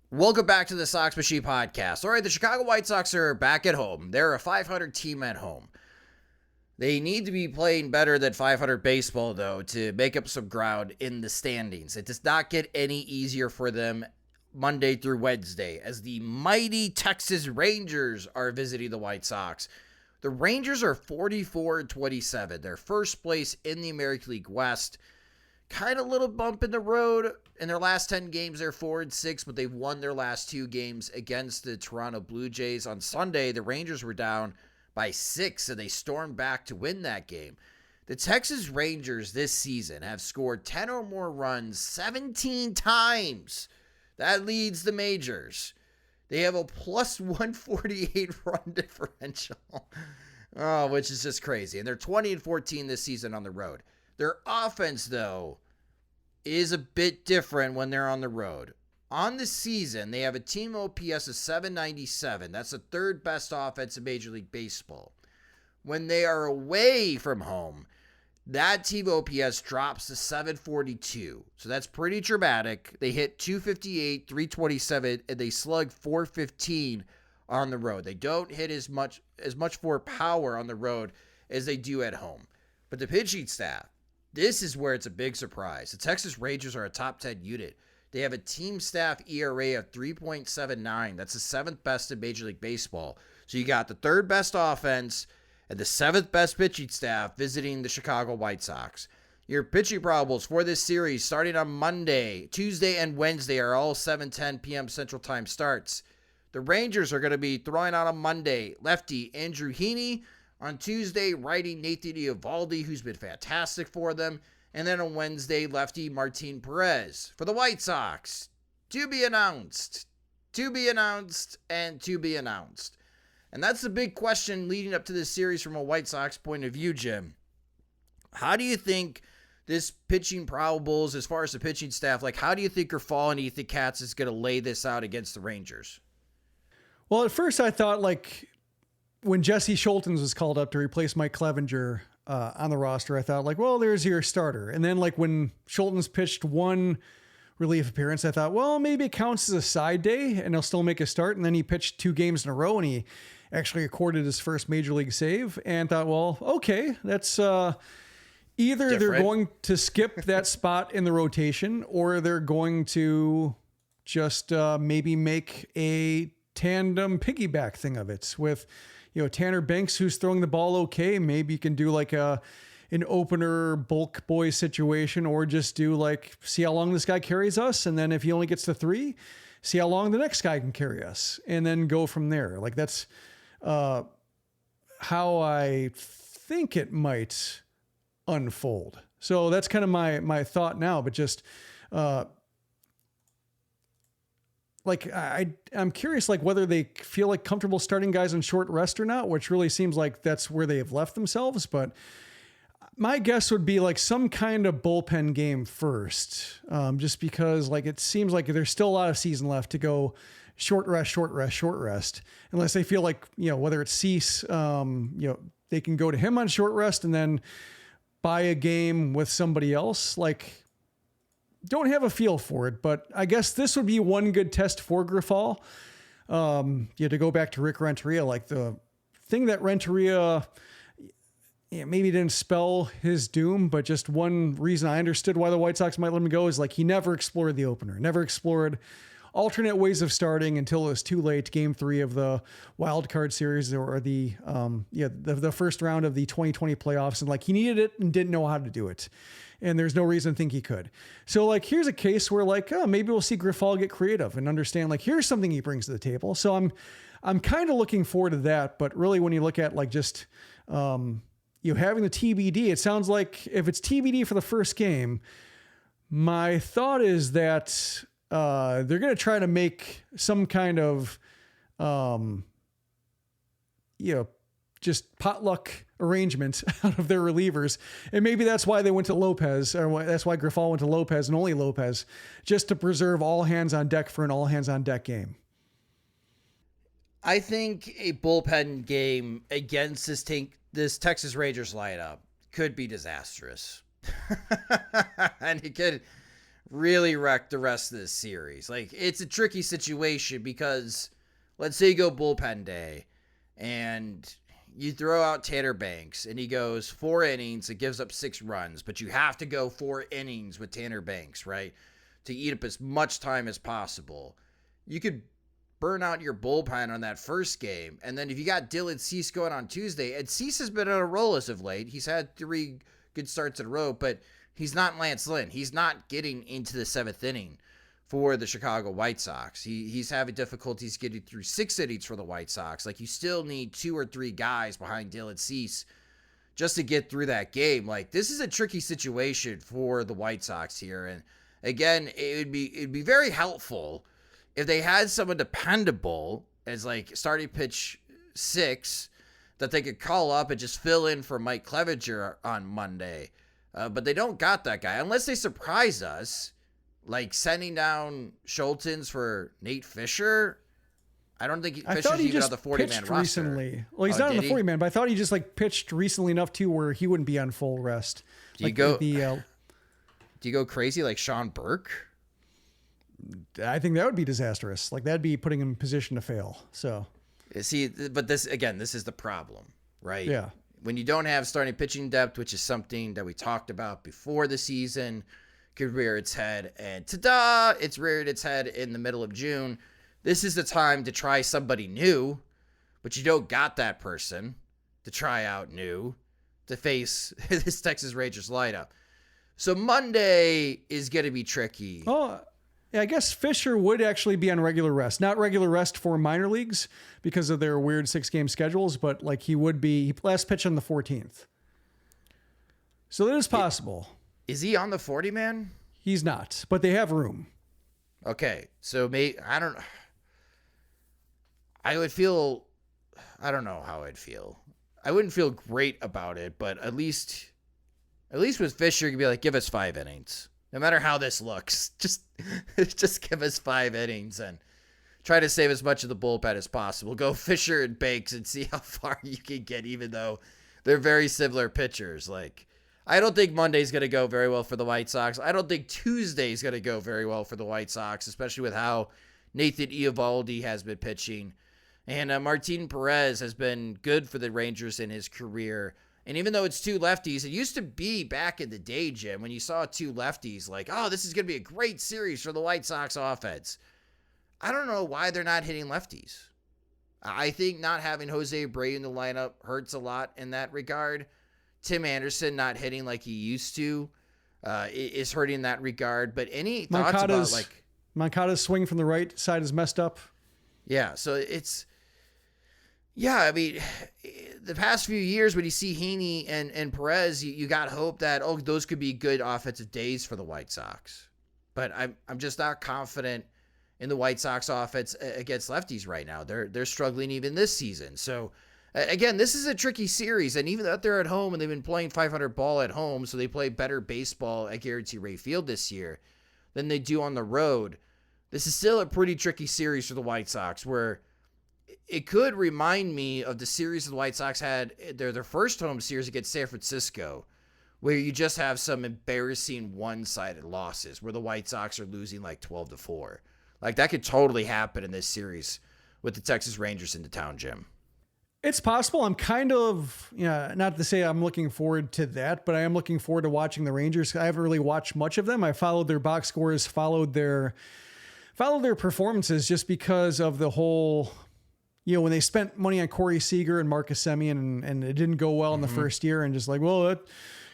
Welcome back to the Sox Machine podcast. All right, the Chicago White Sox are back at home. They're a 500 team at home. They need to be playing better than 500 baseball, though, to make up some ground in the standings. It does not get any easier for them Monday through Wednesday, as the mighty Texas Rangers are visiting the White Sox. The Rangers are 44-27. They're first place in the American League West. Kind of little bump in the road. In their last 10 games, they're 4-6, but they've won their last 2 games against the Toronto Blue Jays. On Sunday, the Rangers were down by 6, and they stormed back to win that game. The Texas Rangers this season have scored 10 or more runs 17 times. That leads the majors. They have a plus 148 run differential, which is just crazy. And they're 20-14 this season on the road. Their offense, though, is a bit different when they're on the road. On the season, they have a team OPS of 797. That's the 3rd best offense in Major League Baseball. When they are away from home, that team OPS drops to 742. So that's pretty dramatic. They hit 258, 327, and they slug 415 on the road. They don't hit as much for power on the road as they do at home. But the pitching staff, this is where it's a big surprise. The Texas Rangers are a top 10 unit. They have a team staff ERA of 3.79. That's the 7th best in Major League Baseball. So you got the 3rd best offense and the 7th best pitching staff visiting the Chicago White Sox. Your pitching probables for this series starting on Monday, Tuesday, and Wednesday are all 7:10 p.m. Central Time starts. The Rangers are going to be throwing out on Monday lefty Andrew Heaney. On Tuesday, righty Nathan Eovaldi, who's been fantastic for them. And then on Wednesday, lefty Martin Perez. For the White Sox, to be announced, and to be announced. And that's the big question leading up to this series from a White Sox point of view, Jim. How do you think this pitching probables, as far as the pitching staff, how do you think Grifol and Ethan Katz is going to lay this out against the Rangers? Well, at first I thought, when Jesse Schultens was called up to replace Mike Clevenger on the roster, I thought, well, there's your starter. And then, when Schultens pitched one relief appearance, I thought, well, maybe it counts as a side day and he'll still make a start. And then he pitched 2 games in a row and he actually recorded his first major league save, and thought, well, okay, that's either different. They're going to skip that spot in the rotation, or they're going to just maybe make a tandem piggyback thing of it with, Tanner Banks, who's throwing the ball okay. Maybe you can do an opener bulk boy situation, or just do see how long this guy carries us. And then if he only gets to 3, see how long the next guy can carry us, and then go from there. That's how I think it might unfold. So that's kind of my thought now, but just, I'm curious, whether they feel comfortable starting guys on short rest or not, which really seems like that's where they have left themselves. But My guess would be like some kind of bullpen game first, just because like it seems like there's still a lot of season left to go. Short rest, unless they feel like, whether it's Cease, they can go to him on short rest and then buy a game with somebody else. Like, don't have a feel for it, but I guess this would be one good test for Grifol. To go back to Rick Renteria, like the thing that Renteria maybe didn't spell his doom, but just one reason I understood why the White Sox might let him go is like he never explored the opener, never explored alternate ways of starting until it was too late. Game 3 of the wild card series, or the first round of the 2020 playoffs, and like he needed it and didn't know how to do it, and there's no reason to think he could. So like here's a case where like maybe we'll see Grifol get creative and understand like here's something he brings to the table. So I'm kind of looking forward to that. But really, when you look at like just having the TBD, it sounds like if it's TBD for the first game, my thought is that they're going to try to make some kind of, just potluck arrangement out of their relievers. And maybe that's why they went to Lopez, or that's why Grifol went to Lopez and only Lopez, just to preserve all hands on deck for an all hands on deck game. I think a bullpen game against this Texas Rangers lineup could be disastrous. And it could really wreck the rest of this series. Like, it's a tricky situation because let's say you go bullpen day and you throw out Tanner Banks and he goes 4 innings and gives up 6 runs, but you have to go 4 innings with Tanner Banks, right? To eat up as much time as possible. You could burn out your bullpen on that first game. And then if you got Dylan Cease going on Tuesday, and Cease has been on a roll as of late. He's had 3 good starts in a row, but he's not Lance Lynn. He's not getting into the 7th inning for the Chicago White Sox. He's having difficulties getting through 6 innings for the White Sox. Like, you still need 2 or 3 guys behind Dylan Cease just to get through that game. Like, this is a tricky situation for the White Sox here. And again, it'd be very helpful if they had someone dependable as like starting pitch 6 that they could call up and just fill in for Mike Clevenger on Monday. But they don't got that guy unless they surprise us, like sending down Schultens for Nate Fisher. I don't think Fisher's even on the 40-man roster recently. Well, he's not on the 40-man, but I thought he just like pitched recently enough too where he wouldn't be on full rest. Do you go crazy like Sean Burke? I think that would be disastrous. Like, that'd be putting him in position to fail. So, see, but this is the problem, right? Yeah. When you don't have starting pitching depth, which is something that we talked about before the season, could rear its head. And ta-da! It's reared its head in the middle of June. This is the time to try somebody new, but you don't got that person to try out new to face this Texas Rangers lineup. So Monday is going to be tricky. Oh, yeah, I guess Fisher would actually be on regular rest. Not regular rest for minor leagues because of their weird 6-game schedules, but like he would be. He last pitched on the 14th. So that is possible. Is he on the 40-man? He's not, but they have room. Okay, so I don't know how I'd feel. I wouldn't feel great about it, but at least with Fisher, you could be like, give us 5 innings. No matter how this looks, just give us 5 innings and try to save as much of the bullpen as possible. Go Fisher and Banks and see how far you can get, even though they're very similar pitchers. Like, I don't think Monday's going to go very well for the White Sox. I don't think Tuesday's going to go very well for the White Sox, especially with how Nathan Eovaldi has been pitching. And Martin Perez has been good for the Rangers in his career. And even though it's 2 lefties, it used to be back in the day, Jim, when you saw 2 lefties, like, oh, this is going to be a great series for the White Sox offense. I don't know why they're not hitting lefties. I think not having Jose Abreu in the lineup hurts a lot in that regard. Tim Anderson not hitting like he used to is hurting in that regard. But any thoughts about, like... Moncada's swing from the right side is messed up. Yeah, so it's... Yeah, I mean, the past few years when you see Heaney and Perez, you got hope that, those could be good offensive days for the White Sox. But I'm just not confident in the White Sox offense against lefties right now. They're struggling even this season. So Again, this is a tricky series, and even though they're at home and they've been playing 500 ball at home, so they play better baseball at Guaranteed Rate Field this year than they do on the road, this is still a pretty tricky series for the White Sox, where it could remind me of the series the White Sox had their first home series against San Francisco, where you just have some embarrassing one-sided losses where the White Sox are losing like 12-4. Like, that could totally happen in this series with the Texas Rangers into town, Jim. It's possible. I'm kind of, not to say I'm looking forward to that, but I am looking forward to watching the Rangers. I haven't really watched much of them. I followed their box scores, followed their performances just because of the whole, when they spent money on Corey Seager and Marcus Semien and it didn't go well in the first year, and just like, well, that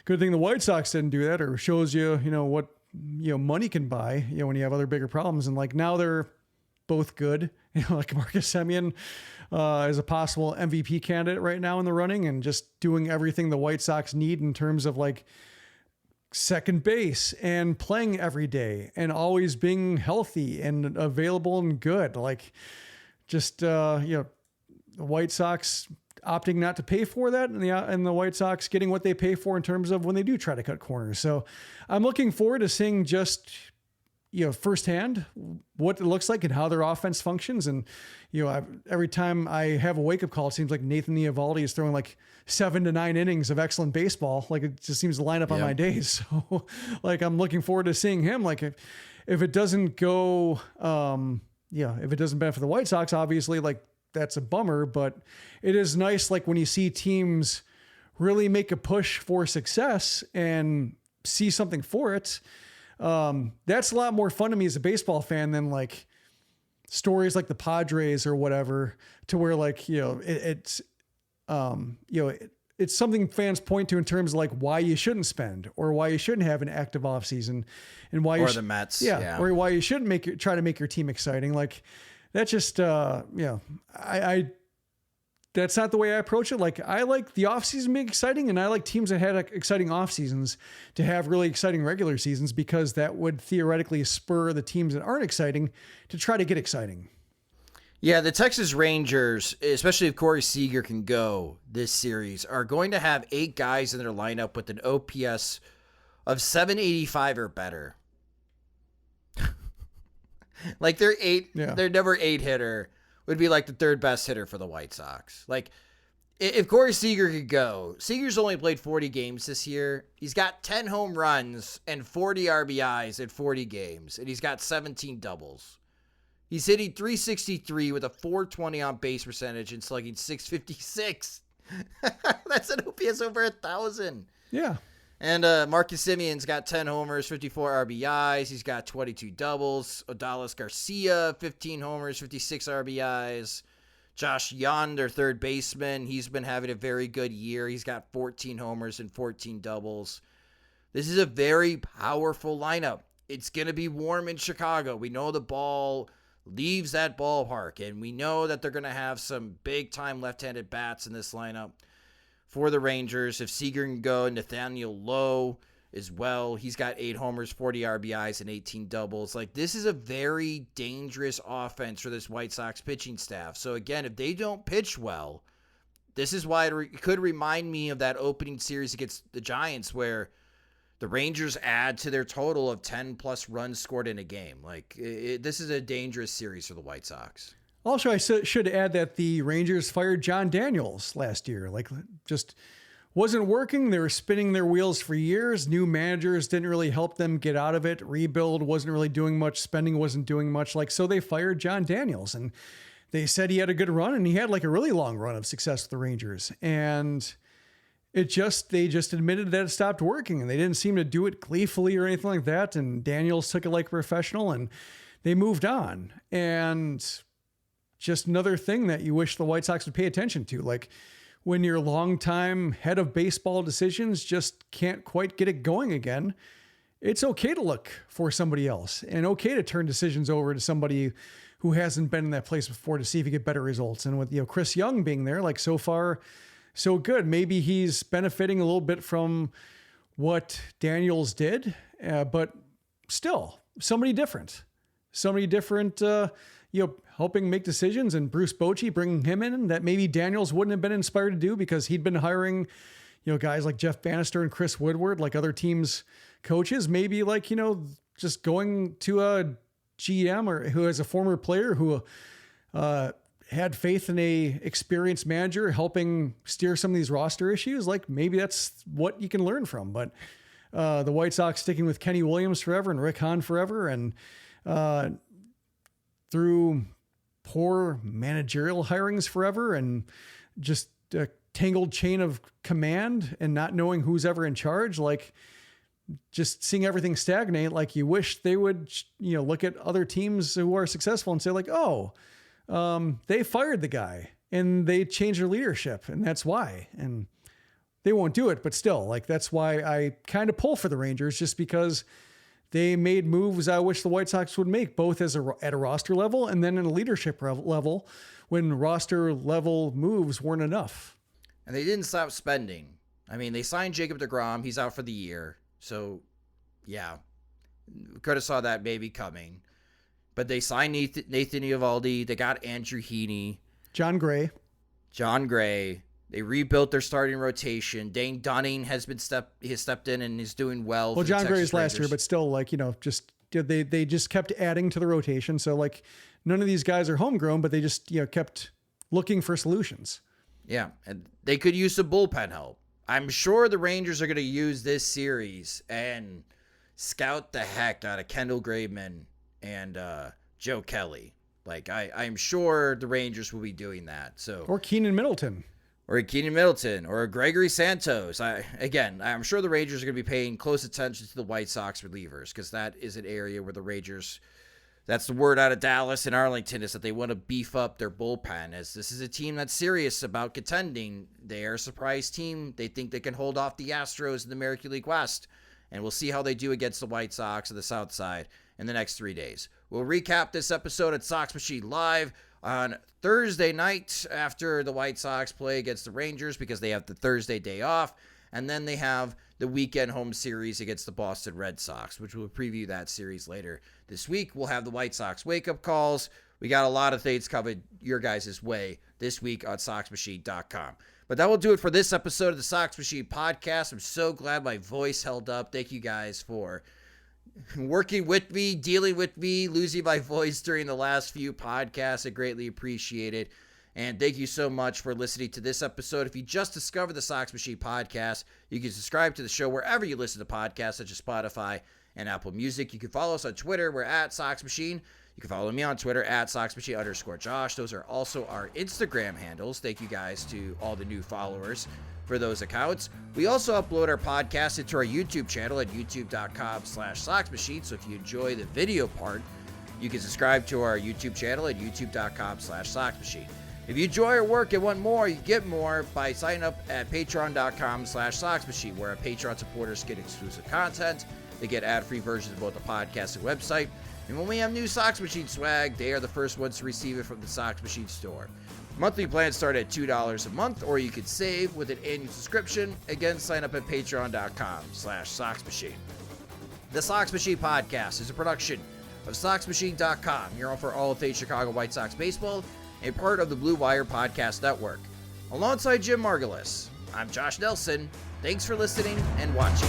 good thing the White Sox didn't do that, or shows you, what, money can buy, when you have other bigger problems. And like, now they're both good, like Marcus Semien is a possible MVP candidate right now in the running, and just doing everything the White Sox need in terms of like second base and playing every day and always being healthy and available and good. Like, just, the White Sox opting not to pay for that, and the White Sox getting what they pay for in terms of when they do try to cut corners. So I'm looking forward to seeing just, firsthand what it looks like and how their offense functions. And, every time I have a wake up call, it seems like Nathan Eovaldi is throwing like 7 to 9 innings of excellent baseball. Like, it just seems to line up on my days. So like, I'm looking forward to seeing him. Like, if it doesn't go, if it doesn't benefit the White Sox, obviously, like, that's a bummer, but it is nice. Like, when you see teams really make a push for success and see something for it, that's a lot more fun to me as a baseball fan than like stories like the Padres or whatever, to where like, it's something fans point to in terms of like why you shouldn't spend or why you shouldn't have an active off season, and why the Mets. Or why you shouldn't try to make your team exciting. Like, that's just, that's not the way I approach it. Like, I like the off season being exciting, and I like teams that had exciting off seasons to have really exciting regular seasons, because that would theoretically spur the teams that aren't exciting to try to get exciting. Yeah, the Texas Rangers, especially if Corey Seager can go this series, are going to have 8 guys in their lineup with an OPS of 785 or better. Like, their number 8 hitter would be like the 3rd best hitter for the White Sox. Like, if Corey Seager could go, Seager's only played 40 games this year. He's got 10 home runs and 40 RBIs in 40 games, and he's got 17 doubles. He's hitting .363 with a .420 on base percentage and slugging .656. That's an OPS over 1,000. Yeah. And Marcus Semien's got 10 homers, 54 RBIs. He's got 22 doubles. Odalis Garcia, 15 homers, 56 RBIs. Josh Young, their 3rd baseman, he's been having a very good year. He's got 14 homers and 14 doubles. This is a very powerful lineup. It's going to be warm in Chicago. We know the ball leaves that ballpark, and we know that they're going to have some big-time left-handed bats in this lineup for the Rangers. If Seager can go, Nathaniel Lowe as well. He's got 8 homers, 40 RBIs, and 18 doubles. Like, this is a very dangerous offense for this White Sox pitching staff. So, again, if they don't pitch well, this is why it could remind me of that opening series against the Giants, where the Rangers add to their total of 10-plus runs scored in a game. Like, this is a dangerous series for the White Sox. Also, I should add that the Rangers fired John Daniels last year. Like, just wasn't working. They were spinning their wheels for years. New managers didn't really help them get out of it. Rebuild wasn't really doing much. Spending wasn't doing much. Like, so they fired John Daniels, and they said he had a good run, and he had like a really long run of success with the Rangers. And they just admitted that it stopped working, and they didn't seem to do it gleefully or anything like that. And Daniels took it like a professional, and they moved on. And just another thing that you wish the White Sox would pay attention to. Like, when your longtime head of baseball decisions just can't quite get it going again, it's okay to look for somebody else, and okay to turn decisions over to somebody who hasn't been in that place before to see if you get better results. And with, Chris Young being there, like, so far, so good. Maybe he's benefiting a little bit from what Daniels did, but still somebody different, helping make decisions, and Bruce Bochy bringing him in that maybe Daniels wouldn't have been inspired to do because he'd been hiring, guys like Jeff Bannister and Chris Woodward, like other teams' coaches, maybe like, just going to a GM or who is a former player who had faith in a experienced manager helping steer some of these roster issues. Like maybe that's what you can learn from, but the White Sox sticking with Kenny Williams forever and Rick Hahn forever. And through poor managerial hirings forever and just a tangled chain of command and not knowing who's ever in charge, like just seeing everything stagnate. Like you wish they would, look at other teams who are successful and say like, they fired the guy and they changed their leadership and that's why. And they won't do it, but still, like, that's why I kind of pull for the Rangers, just because they made moves I wish the White Sox would make, both at a roster level and then in a leadership level when roster level moves weren't enough. And they didn't stop spending. I mean, they signed Jacob deGrom. He's out for the year. So, yeah, could have saw that maybe coming. But they signed Nathan Eovaldi. They got Andrew Heaney. John Gray. They rebuilt their starting rotation. Dane Dunning has stepped in and is doing well. Well, John Gray's last year, but still, like, they just kept adding to the rotation. So, like, none of these guys are homegrown, but they just, kept looking for solutions. Yeah, and they could use some bullpen help. I'm sure the Rangers are going to use this series and scout the heck out of Kendall Graveman and Joe Kelly. Like, I'm sure the Rangers will be doing that. So, or Keenan Middleton. Or Gregory Santos. I'm sure the Rangers are going to be paying close attention to the White Sox relievers, because that is an area where the Rangers, that's the word out of Dallas and Arlington, is that they want to beef up their bullpen, as this is a team that's serious about contending. They are a surprise team. They think they can hold off the Astros in the American League West, and we'll see how they do against the White Sox of the South Side in the next 3 days. We'll recap this episode at Sox Machine Live on Thursday night after the White Sox play against the Rangers, because they have the Thursday day off, and then they have the weekend home series against the Boston Red Sox, which we'll preview that series later this week. We'll have the White Sox wake-up calls. We got a lot of things covered your guys' way this week on SoxMachine.com. But that will do it for this episode of the Sox Machine podcast. I'm so glad my voice held up. Thank you guys for working with me, dealing with me, losing my voice during the last few podcasts. I greatly appreciate it. And thank you so much for listening to this episode. If you just discovered the Sox Machine podcast, you can subscribe to the show wherever you listen to podcasts, such as Spotify and Apple Music. You can follow us on Twitter. We're at Sox Machine. You can follow me on Twitter at SoxMachine_Josh. Those are also our Instagram handles. Thank you guys to all the new followers for those accounts. We also upload our podcast into our YouTube channel at youtube.com/SoxMachine. So if you enjoy the video part, you can subscribe to our YouTube channel at youtube.com/SoxMachine. If you enjoy our work and want more, you get more by signing up at patreon.com/SoxMachine, where our Patreon supporters get exclusive content. They get ad-free versions of both the podcast and website. And when we have new Sox Machine swag, they are the first ones to receive it from the Sox Machine store. Monthly plans start at $2 a month, or you could save with an annual subscription. Again, sign up at patreon.com/SoxMachine. The Sox Machine podcast is a production of SoxMachine.com. You're on for all things Chicago White Sox baseball, and part of the Blue Wire Podcast Network. Alongside Jim Margulis, I'm Josh Nelson. Thanks for listening and watching.